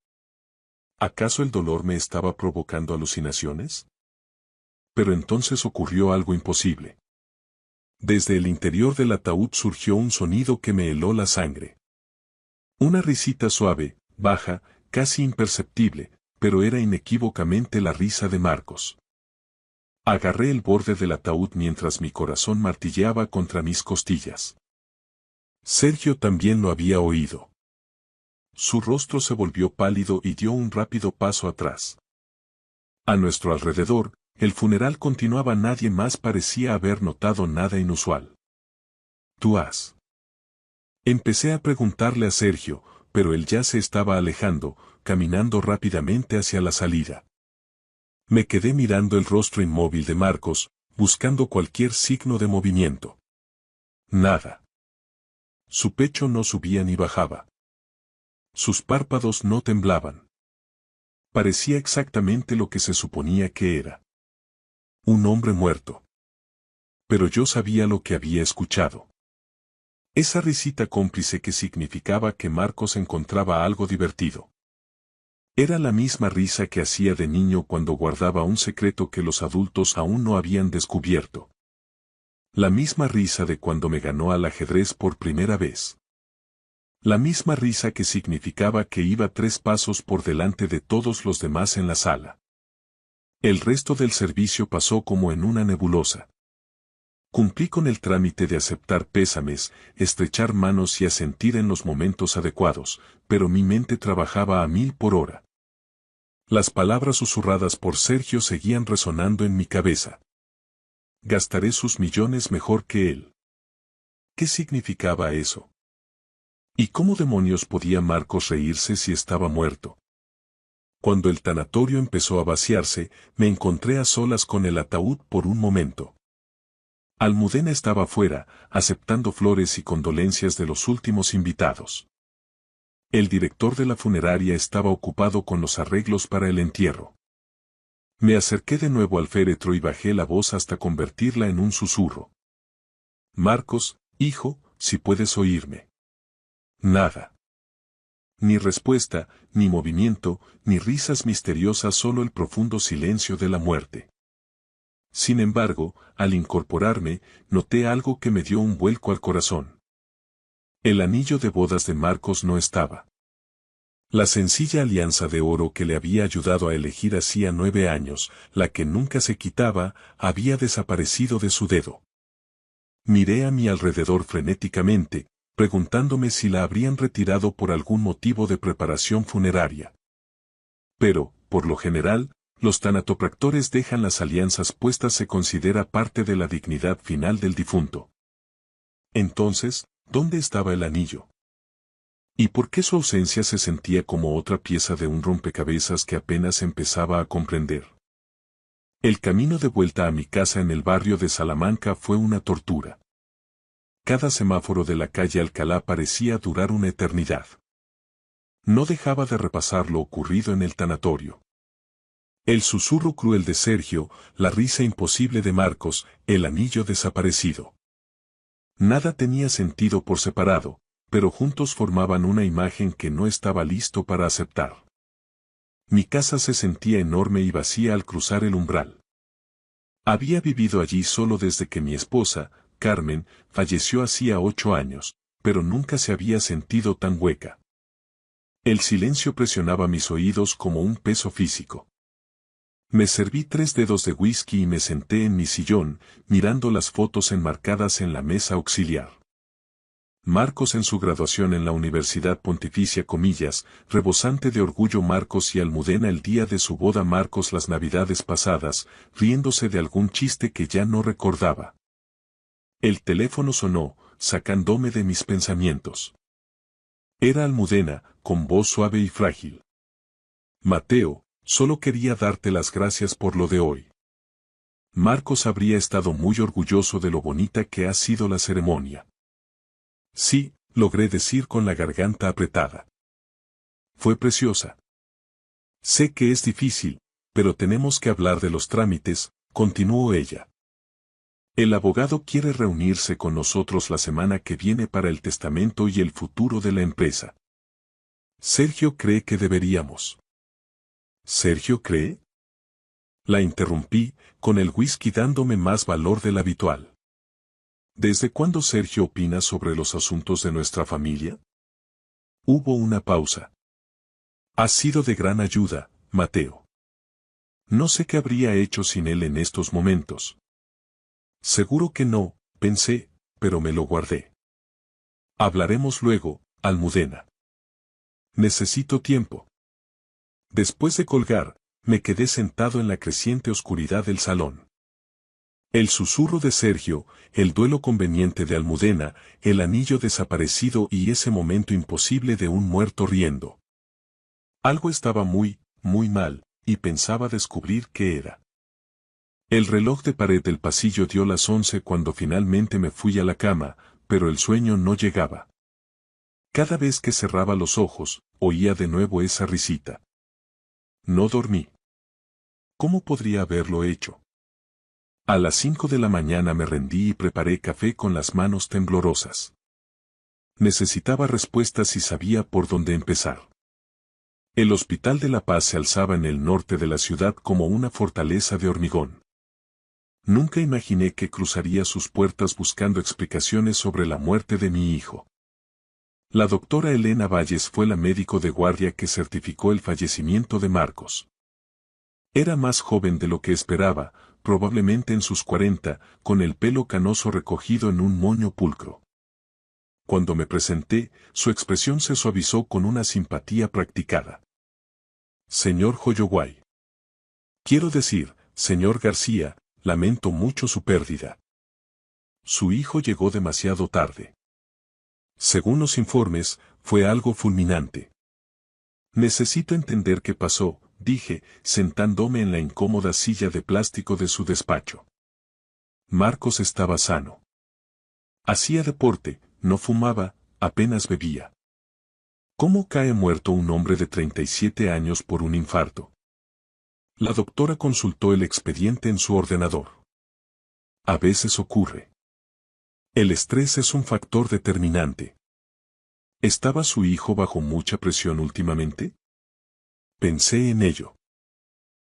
¿Acaso el dolor me estaba provocando alucinaciones? Pero entonces ocurrió algo imposible. Desde el interior del ataúd surgió un sonido que me heló la sangre. Una risita suave, baja, casi imperceptible, pero era inequívocamente la risa de Marcos. Agarré el borde del ataúd mientras mi corazón martilleaba contra mis costillas. Sergio también lo había oído. Su rostro se volvió pálido y dio un rápido paso atrás. A nuestro alrededor, el funeral continuaba. Nadie más parecía haber notado nada inusual. «¿Tú has?» Empecé a preguntarle a Sergio, pero él ya se estaba alejando, caminando rápidamente hacia la salida. Me quedé mirando el rostro inmóvil de Marcos, buscando cualquier signo de movimiento. Nada. Su pecho no subía ni bajaba. Sus párpados no temblaban. Parecía exactamente lo que se suponía que era. Un hombre muerto. Pero yo sabía lo que había escuchado. Esa risita cómplice que significaba que Marcos encontraba algo divertido. Era la misma risa que hacía de niño cuando guardaba un secreto que los adultos aún no habían descubierto. La misma risa de cuando me ganó al ajedrez por primera vez. La misma risa que significaba que iba 3 pasos por delante de todos los demás en la sala. El resto del servicio pasó como en una nebulosa. Cumplí con el trámite de aceptar pésames, estrechar manos y asentir en los momentos adecuados, pero mi mente trabajaba a 1000 por hora. Las palabras susurradas por Sergio seguían resonando en mi cabeza. Gastaré sus millones mejor que él. ¿Qué significaba eso? ¿Y cómo demonios podía Marcos reírse si estaba muerto? Cuando el tanatorio empezó a vaciarse, me encontré a solas con el ataúd por un momento. Almudena estaba fuera, aceptando flores y condolencias de los últimos invitados. El director de la funeraria estaba ocupado con los arreglos para el entierro. Me acerqué de nuevo al féretro y bajé la voz hasta convertirla en un susurro. «Marcos, hijo, si puedes oírme». Nada. Ni respuesta, ni movimiento, ni risas misteriosas, solo el profundo silencio de la muerte. Sin embargo, al incorporarme, noté algo que me dio un vuelco al corazón. El anillo de bodas de Marcos no estaba. La sencilla alianza de oro que le había ayudado a elegir hacía 9 años, la que nunca se quitaba, había desaparecido de su dedo. Miré a mi alrededor frenéticamente, preguntándome si la habrían retirado por algún motivo de preparación funeraria. Pero, por lo general, los tanatopractores dejan las alianzas puestas. Se considera parte de la dignidad final del difunto. Entonces, ¿dónde estaba el anillo? ¿Y por qué su ausencia se sentía como otra pieza de un rompecabezas que apenas empezaba a comprender? El camino de vuelta a mi casa en el barrio de Salamanca fue una tortura. Cada semáforo de la calle Alcalá parecía durar una eternidad. No dejaba de repasar lo ocurrido en el tanatorio. El susurro cruel de Sergio, la risa imposible de Marcos, el anillo desaparecido. Nada tenía sentido por separado, pero juntos formaban una imagen que no estaba listo para aceptar. Mi casa se sentía enorme y vacía al cruzar el umbral. Había vivido allí solo desde que mi esposa, Carmen, falleció hacía 8 años, pero nunca se había sentido tan hueca. El silencio presionaba mis oídos como un peso físico. Me serví 3 dedos de whisky y me senté en mi sillón, mirando las fotos enmarcadas en la mesa auxiliar. Marcos en su graduación en la Universidad Pontificia Comillas, rebosante de orgullo Marcos y Almudena el día de su boda Marcos las navidades pasadas, riéndose de algún chiste que ya no recordaba. El teléfono sonó, sacándome de mis pensamientos. Era Almudena, con voz suave y frágil. Mateo, solo quería darte las gracias por lo de hoy. Marcos habría estado muy orgulloso de lo bonita que ha sido la ceremonia. Sí, logré decir con la garganta apretada. Fue preciosa. Sé que es difícil, pero tenemos que hablar de los trámites, continuó ella. El abogado quiere reunirse con nosotros la semana que viene para el testamento y el futuro de la empresa. Sergio cree que deberíamos. ¿Sergio cree? La interrumpí, con el whisky dándome más valor del habitual. ¿Desde cuándo Sergio opina sobre los asuntos de nuestra familia? Hubo una pausa. Has sido de gran ayuda, Mateo. No sé qué habría hecho sin él en estos momentos. Seguro que no, pensé, pero me lo guardé. Hablaremos luego, Almudena. Necesito tiempo. Después de colgar, me quedé sentado en la creciente oscuridad del salón. El susurro de Sergio, el duelo conveniente de Almudena, el anillo desaparecido y ese momento imposible de un muerto riendo. Algo estaba muy mal, y pensaba descubrir qué era. El reloj de pared del pasillo dio las 11 cuando finalmente me fui a la cama, pero el sueño no llegaba. Cada vez que cerraba los ojos, oía de nuevo esa risita. No dormí. ¿Cómo podría haberlo hecho? A las 5 de la mañana me rendí y preparé café con las manos temblorosas. Necesitaba respuestas y sabía por dónde empezar. El Hospital de la Paz se alzaba en el norte de la ciudad como una fortaleza de hormigón. Nunca imaginé que cruzaría sus puertas buscando explicaciones sobre la muerte de mi hijo. La doctora Elena Valles fue la médico de guardia que certificó el fallecimiento de Marcos. Era más joven de lo que esperaba, probablemente en sus 40, con el pelo canoso recogido en un moño pulcro. Cuando me presenté, su expresión se suavizó con una simpatía practicada. Señor Hoyoway. Quiero decir, señor García, lamento mucho su pérdida. Su hijo llegó demasiado tarde. Según los informes, fue algo fulminante. Necesito entender qué pasó, dije, sentándome en la incómoda silla de plástico de su despacho. Marcos estaba sano. Hacía deporte, no fumaba, apenas bebía. ¿Cómo cae muerto un hombre de 37 años por un infarto? La doctora consultó el expediente en su ordenador. A veces ocurre. El estrés es un factor determinante. ¿Estaba su hijo bajo mucha presión últimamente? Pensé en ello.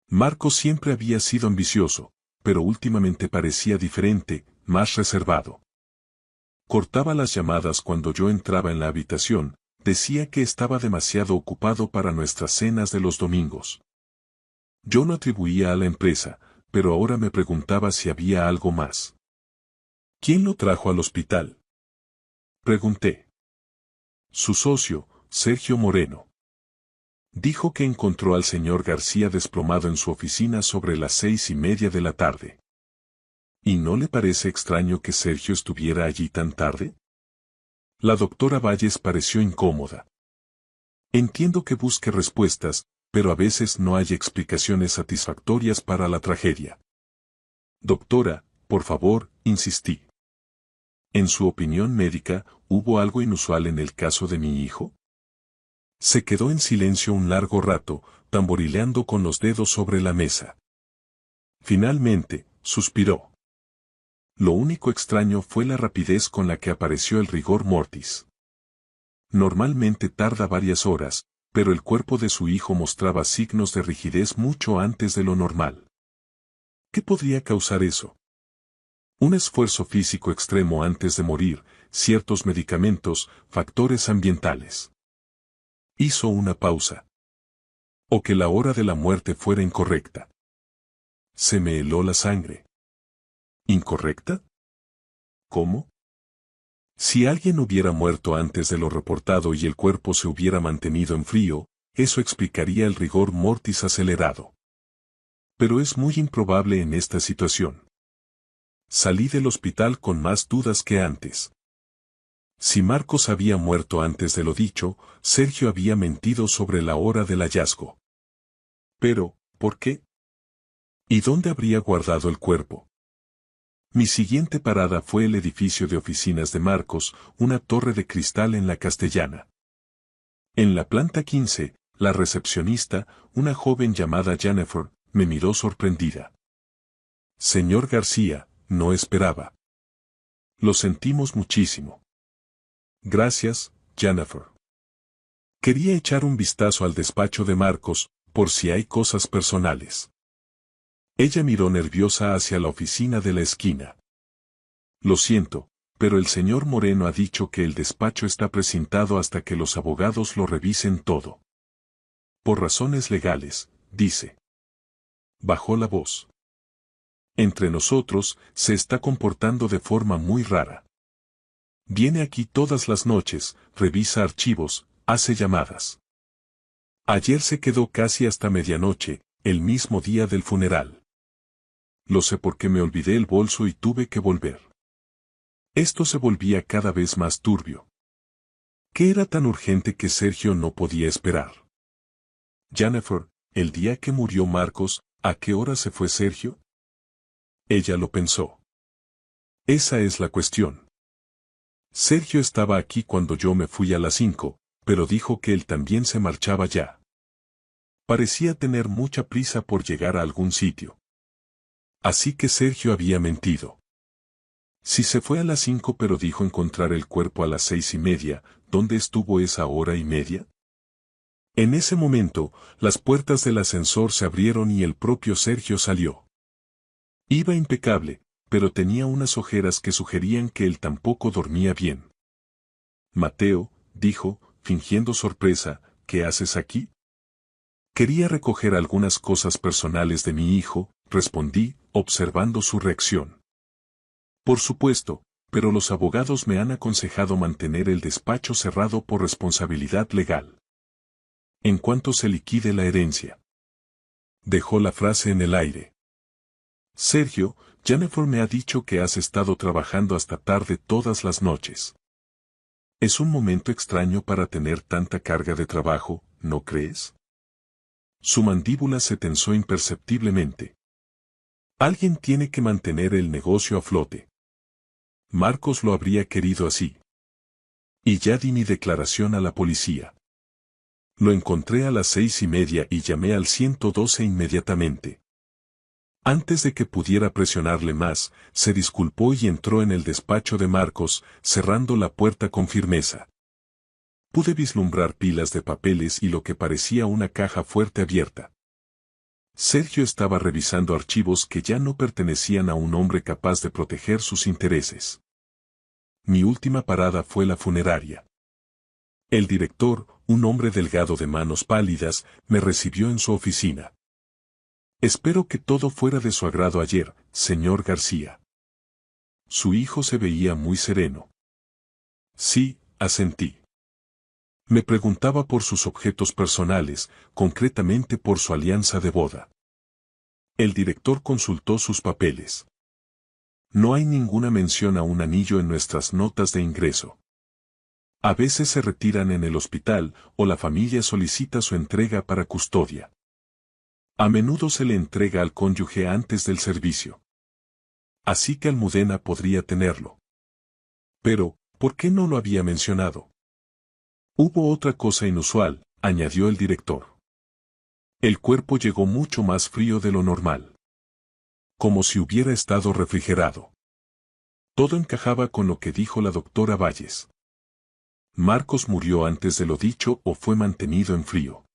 Marcos siempre había sido ambicioso, pero últimamente parecía diferente, más reservado. Cortaba las llamadas cuando yo entraba en la habitación, decía que estaba demasiado ocupado para nuestras cenas de los domingos. Yo no atribuía a la empresa, pero ahora me preguntaba si había algo más. ¿Quién lo trajo al hospital? Pregunté. Su socio, Sergio Moreno. Dijo que encontró al señor García desplomado en su oficina sobre las 6:30 de la tarde. ¿Y no le parece extraño que Sergio estuviera allí tan tarde? La doctora Valles pareció incómoda. Entiendo que busque respuestas, pero a veces no hay explicaciones satisfactorias para la tragedia. Doctora, por favor, insistí. En su opinión médica, ¿hubo algo inusual en el caso de mi hijo? Se quedó en silencio un largo rato, tamborileando con los dedos sobre la mesa. Finalmente, suspiró. Lo único extraño fue la rapidez con la que apareció el rigor mortis. Normalmente tarda varias horas, pero el cuerpo de su hijo mostraba signos de rigidez mucho antes de lo normal. ¿Qué podría causar eso? Un esfuerzo físico extremo antes de morir, ciertos medicamentos, factores ambientales. Hizo una pausa. O que la hora de la muerte fuera incorrecta. Se me heló la sangre. ¿Incorrecta? ¿Cómo? Si alguien hubiera muerto antes de lo reportado y el cuerpo se hubiera mantenido en frío, eso explicaría el rigor mortis acelerado. Pero es muy improbable en esta situación. Salí del hospital con más dudas que antes. Si Marcos había muerto antes de lo dicho, Sergio había mentido sobre la hora del hallazgo. Pero, ¿por qué? ¿Y dónde habría guardado el cuerpo? Mi siguiente parada fue el edificio de oficinas de Marcos, una torre de cristal en la Castellana. En la planta 15, la recepcionista, una joven llamada Jennifer, me miró sorprendida. Señor García, no esperaba. Lo sentimos muchísimo. Gracias, Jennifer. Quería echar un vistazo al despacho de Marcos, por si hay cosas personales. Ella miró nerviosa hacia la oficina de la esquina. Lo siento, pero el señor Moreno ha dicho que el despacho está precintado hasta que los abogados lo revisen todo. Por razones legales, dice. Bajó la voz. Entre nosotros, se está comportando de forma muy rara. Viene aquí todas las noches, revisa archivos, hace llamadas. Ayer se quedó casi hasta medianoche, el mismo día del funeral. Lo sé porque me olvidé el bolso y tuve que volver. Esto se volvía cada vez más turbio. ¿Qué era tan urgente que Sergio no podía esperar? Jennifer, el día que murió Marcos, ¿a qué hora se fue Sergio? Ella lo pensó. Esa es la cuestión. Sergio estaba aquí cuando yo me fui a las 5, pero dijo que él también se marchaba ya. Parecía tener mucha prisa por llegar a algún sitio. Así que Sergio había mentido. Si se fue a las 5 pero dijo encontrar el cuerpo a las 6:30, ¿dónde estuvo esa hora y media? En ese momento, las puertas del ascensor se abrieron y el propio Sergio salió. Iba impecable, pero tenía unas ojeras que sugerían que él tampoco dormía bien. Mateo, dijo, fingiendo sorpresa, ¿qué haces aquí? Quería recoger algunas cosas personales de mi hijo, respondí, observando su reacción. Por supuesto, pero los abogados me han aconsejado mantener el despacho cerrado por responsabilidad legal. En cuanto se liquide la herencia. Dejó la frase en el aire. Sergio, Jennifer me ha dicho que has estado trabajando hasta tarde todas las noches. Es un momento extraño para tener tanta carga de trabajo, ¿no crees? Su mandíbula se tensó imperceptiblemente. Alguien tiene que mantener el negocio a flote. Marcos lo habría querido así. Y ya di mi declaración a la policía. Lo encontré a las 6:30 y llamé al 112 inmediatamente. Antes de que pudiera presionarle más, se disculpó y entró en el despacho de Marcos, cerrando la puerta con firmeza. Pude vislumbrar pilas de papeles y lo que parecía una caja fuerte abierta. Sergio estaba revisando archivos que ya no pertenecían a un hombre capaz de proteger sus intereses. Mi última parada fue la funeraria. El director, un hombre delgado de manos pálidas, me recibió en su oficina. Espero que todo fuera de su agrado ayer, señor García. Su hijo se veía muy sereno. Sí, asentí. Me preguntaba por sus objetos personales, concretamente por su alianza de boda. El director consultó sus papeles. No hay ninguna mención a un anillo en nuestras notas de ingreso. A veces se retiran en el hospital o la familia solicita su entrega para custodia. A menudo se le entrega al cónyuge antes del servicio. Así que Almudena podría tenerlo. Pero, ¿por qué no lo había mencionado? Hubo otra cosa inusual, añadió el director. El cuerpo llegó mucho más frío de lo normal. Como si hubiera estado refrigerado. Todo encajaba con lo que dijo la doctora Valles. Marcos murió antes de lo dicho o fue mantenido en frío.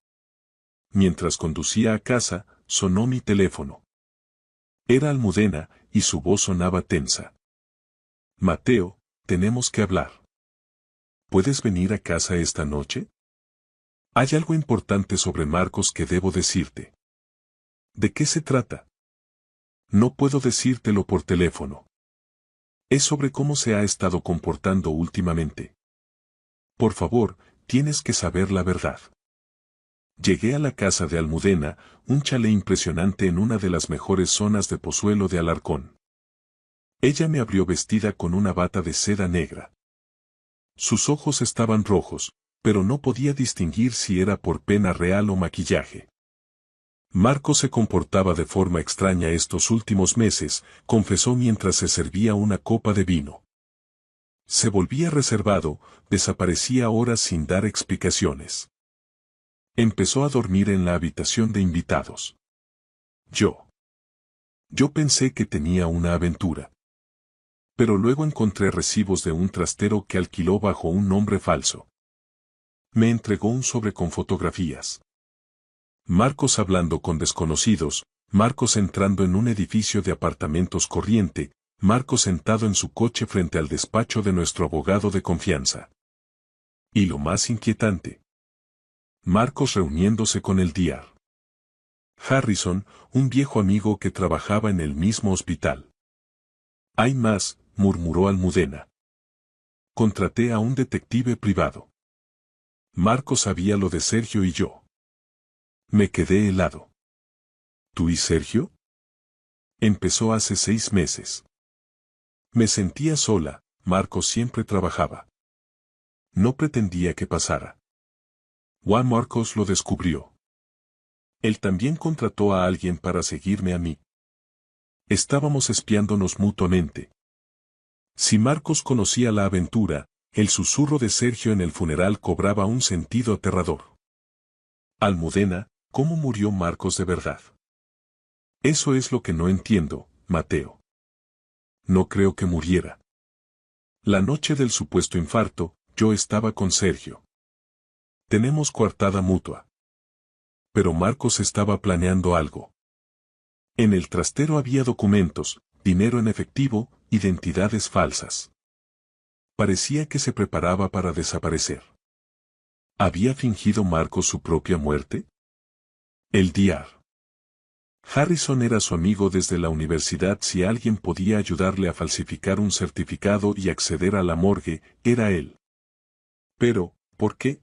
Mientras conducía a casa, sonó mi teléfono. Era Almudena, y su voz sonaba tensa. Mateo, tenemos que hablar. ¿Puedes venir a casa esta noche? Hay algo importante sobre Marcos que debo decirte. ¿De qué se trata? No puedo decírtelo por teléfono. Es sobre cómo se ha estado comportando últimamente. Por favor, tienes que saber la verdad. Llegué a la casa de Almudena, un chalet impresionante en una de las mejores zonas de Pozuelo de Alarcón. Ella me abrió vestida con una bata de seda negra. Sus ojos estaban rojos, pero no podía distinguir si era por pena real o maquillaje. Marcos se comportaba de forma extraña estos últimos meses, confesó mientras se servía una copa de vino. Se volvía reservado, desaparecía horas sin dar explicaciones. Empezó a dormir en la habitación de invitados. Yo pensé que tenía una aventura. Pero luego encontré recibos de un trastero que alquiló bajo un nombre falso. Me entregó un sobre con fotografías. Marcos hablando con desconocidos, Marcos entrando en un edificio de apartamentos corriente, Marcos sentado en su coche frente al despacho de nuestro abogado de confianza. Y lo más inquietante. Marcos reuniéndose con el Dr. Harrison, un viejo amigo que trabajaba en el mismo hospital. Hay más, murmuró Almudena. Contraté a un detective privado. Marcos sabía lo de Sergio y yo. Me quedé helado. ¿Tú y Sergio? Empezó hace 6 meses. Me sentía sola, Marcos siempre trabajaba. No pretendía que pasara. Juan Marcos lo descubrió. Él también contrató a alguien para seguirme a mí. Estábamos espiándonos mutuamente. Si Marcos conocía la aventura, el susurro de Sergio en el funeral cobraba un sentido aterrador. Almudena, ¿cómo murió Marcos de verdad? Eso es lo que no entiendo, Mateo. No creo que muriera. La noche del supuesto infarto, yo estaba con Sergio. Tenemos coartada mutua. Pero Marcos estaba planeando algo. En el trastero había documentos, dinero en efectivo, identidades falsas. Parecía que se preparaba para desaparecer. ¿Había fingido Marcos su propia muerte? El Dr. Harrison era su amigo desde la universidad. Si alguien podía ayudarle a falsificar un certificado y acceder a la morgue, era él. Pero, ¿por qué?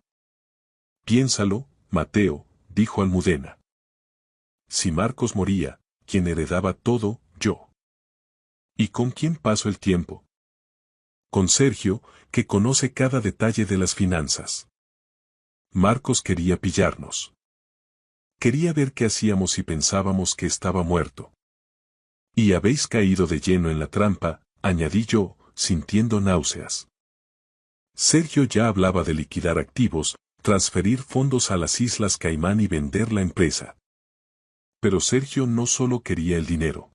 Piénsalo, Mateo, dijo Almudena. Si Marcos moría, ¿quién heredaba todo? Yo. ¿Y con quién paso el tiempo? Con Sergio, que conoce cada detalle de las finanzas. Marcos quería pillarnos. Quería ver qué hacíamos si pensábamos que estaba muerto. Y habéis caído de lleno en la trampa, añadí yo, sintiendo náuseas. Sergio ya hablaba de liquidar activos, transferir fondos a las Islas Caimán y vender la empresa. Pero Sergio no solo quería el dinero.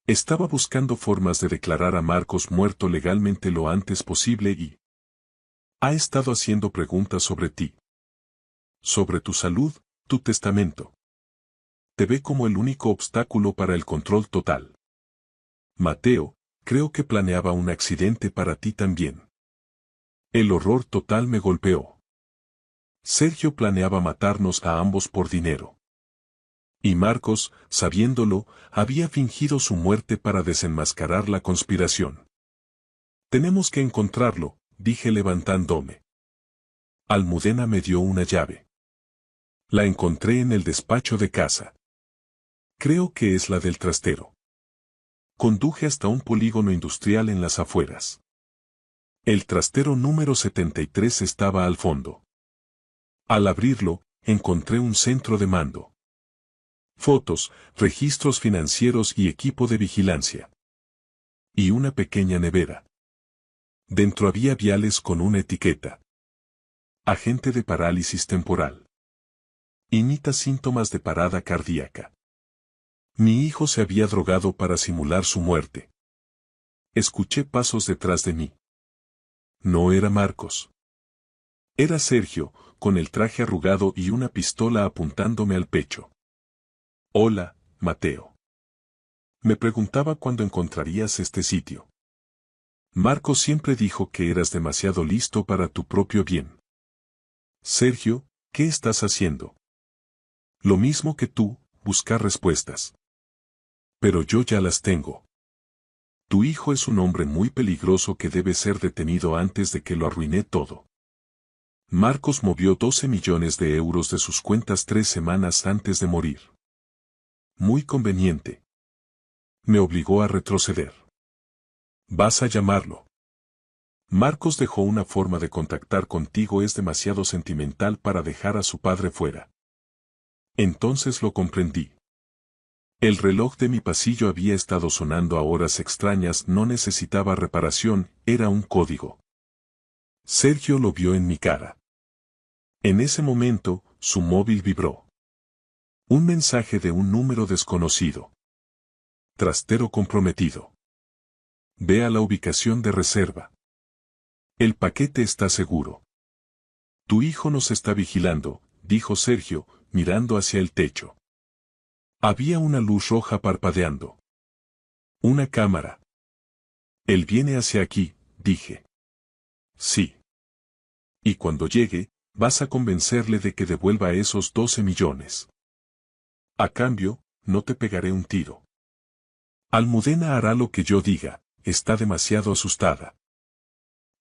Estaba buscando formas de declarar a Marcos muerto legalmente lo antes posible y ha estado haciendo preguntas sobre ti. Sobre tu salud, tu testamento. Te ve como el único obstáculo para el control total. Mateo, creo que planeaba un accidente para ti también. El horror total me golpeó. Sergio planeaba matarnos a ambos por dinero. Y Marcos, sabiéndolo, había fingido su muerte para desenmascarar la conspiración. Tenemos que encontrarlo, dije levantándome. Almudena me dio una llave. La encontré en el despacho de casa. Creo que es la del trastero. Conduje hasta un polígono industrial en las afueras. El trastero número 73 estaba al fondo. Al abrirlo, encontré un centro de mando. Fotos, registros financieros y equipo de vigilancia. Y una pequeña nevera. Dentro había viales con una etiqueta. Agente de parálisis temporal. Imita síntomas de parada cardíaca. Mi hijo se había drogado para simular su muerte. Escuché pasos detrás de mí. No era Marcos. Era Sergio, con el traje arrugado y una pistola apuntándome al pecho. Hola, Mateo. Me preguntaba cuándo encontrarías este sitio. Marcos siempre dijo que eras demasiado listo para tu propio bien. Sergio, ¿qué estás haciendo? Lo mismo que tú, buscar respuestas. Pero yo ya las tengo. Tu hijo es un hombre muy peligroso que debe ser detenido antes de que lo arruine todo. Marcos movió 12 millones de euros de sus cuentas 3 semanas antes de morir. Muy conveniente. Me obligó a retroceder. Vas a llamarlo. Marcos dejó una forma de contactar contigo es demasiado sentimental para dejar a su padre fuera. Entonces lo comprendí. El reloj de mi pasillo había estado sonando a horas extrañas, no necesitaba reparación, era un código. Sergio lo vio en mi cara. En ese momento, su móvil vibró. Un mensaje de un número desconocido. Trastero comprometido. Ve a la ubicación de reserva. El paquete está seguro. Tu hijo nos está vigilando, dijo Sergio, mirando hacia el techo. Había una luz roja parpadeando. Una cámara. Él viene hacia aquí, dije. Sí. Y cuando llegue, vas a convencerle de que devuelva esos 12 millones. A cambio, no te pegaré un tiro. Almudena hará lo que yo diga, está demasiado asustada.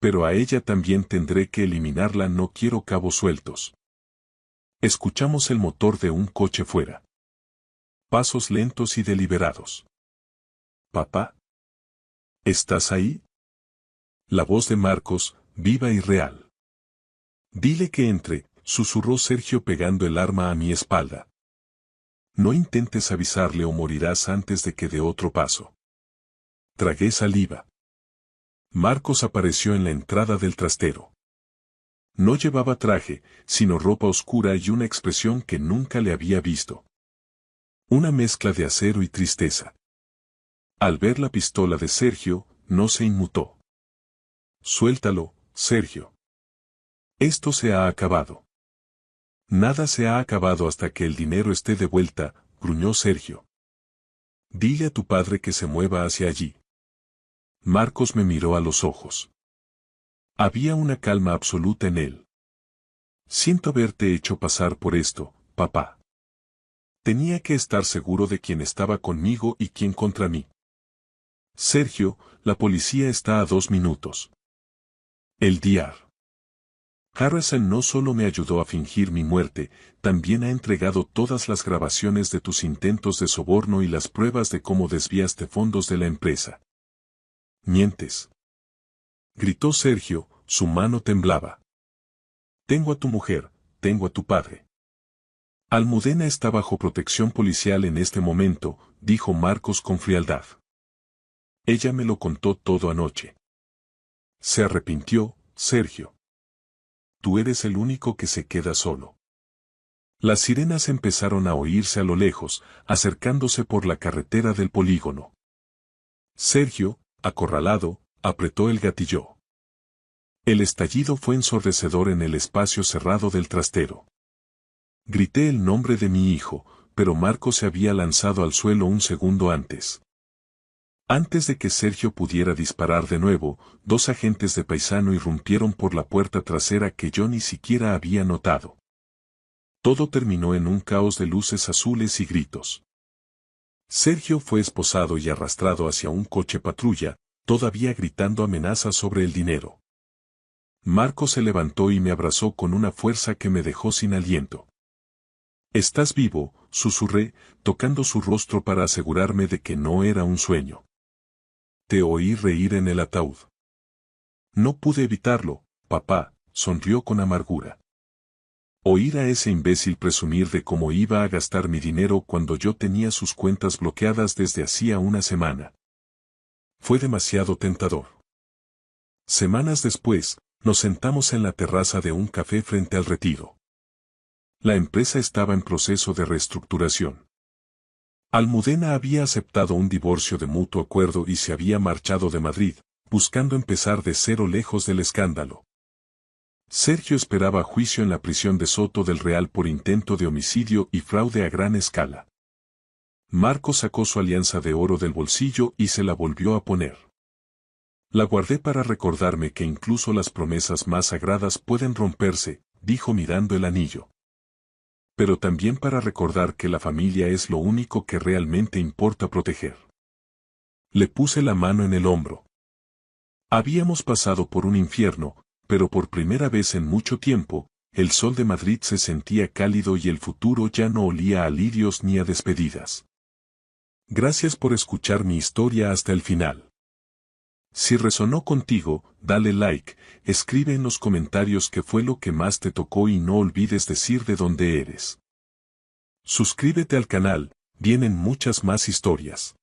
Pero a ella también tendré que eliminarla, no quiero cabos sueltos. Escuchamos el motor de un coche fuera. Pasos lentos y deliberados. Papá. ¿Estás ahí? La voz de Marcos, viva y real. Dile que entre, susurró Sergio pegando el arma a mi espalda. No intentes avisarle o morirás antes de que dé otro paso. Tragué saliva. Marcos apareció en la entrada del trastero. No llevaba traje, sino ropa oscura y una expresión que nunca le había visto. Una mezcla de acero y tristeza. Al ver la pistola de Sergio, no se inmutó. Suéltalo, Sergio. Esto se ha acabado. Nada se ha acabado hasta que el dinero esté de vuelta, gruñó Sergio. Dile a tu padre que se mueva hacia allí. Marcos me miró a los ojos. Había una calma absoluta en él. Siento haberte hecho pasar por esto, papá. Tenía que estar seguro de quién estaba conmigo y quién contra mí. Sergio, la policía está a 2 minutos. El Dr. Harrison no solo me ayudó a fingir mi muerte, también ha entregado todas las grabaciones de tus intentos de soborno y las pruebas de cómo desviaste fondos de la empresa. Mientes. Gritó Sergio, su mano temblaba. Tengo a tu mujer, tengo a tu padre. Almudena está bajo protección policial en este momento, dijo Marcos con frialdad. Ella me lo contó todo anoche. Se arrepintió, Sergio. Tú eres el único que se queda solo. Las sirenas empezaron a oírse a lo lejos, acercándose por la carretera del polígono. Sergio, acorralado, apretó el gatillo. El estallido fue ensordecedor en el espacio cerrado del trastero. Grité el nombre de mi hijo, pero Marcos se había lanzado al suelo un segundo antes. Antes de que Sergio pudiera disparar de nuevo, 2 agentes de paisano irrumpieron por la puerta trasera que yo ni siquiera había notado. Todo terminó en un caos de luces azules y gritos. Sergio fue esposado y arrastrado hacia un coche patrulla, todavía gritando amenazas sobre el dinero. Marcos se levantó y me abrazó con una fuerza que me dejó sin aliento. «Estás vivo», susurré, tocando su rostro para asegurarme de que no era un sueño. Te oí reír en el ataúd. No pude evitarlo, papá, sonrió con amargura. Oír a ese imbécil presumir de cómo iba a gastar mi dinero cuando yo tenía sus cuentas bloqueadas desde hacía una semana. Fue demasiado tentador. Semanas después, nos sentamos en la terraza de un café frente al Retiro. La empresa estaba en proceso de reestructuración. Almudena había aceptado un divorcio de mutuo acuerdo y se había marchado de Madrid, buscando empezar de cero lejos del escándalo. Sergio esperaba juicio en la prisión de Soto del Real por intento de homicidio y fraude a gran escala. Marco sacó su alianza de oro del bolsillo y se la volvió a poner. La guardé para recordarme que incluso las promesas más sagradas pueden romperse, dijo mirando el anillo. Pero también para recordar que la familia es lo único que realmente importa proteger. Le puse la mano en el hombro. Habíamos pasado por un infierno, pero por primera vez en mucho tiempo, el sol de Madrid se sentía cálido y el futuro ya no olía a lirios ni a despedidas. Gracias por escuchar mi historia hasta el final. Si resonó contigo, dale like, escribe en los comentarios qué fue lo que más te tocó y no olvides decir de dónde eres. Suscríbete al canal, vienen muchas más historias.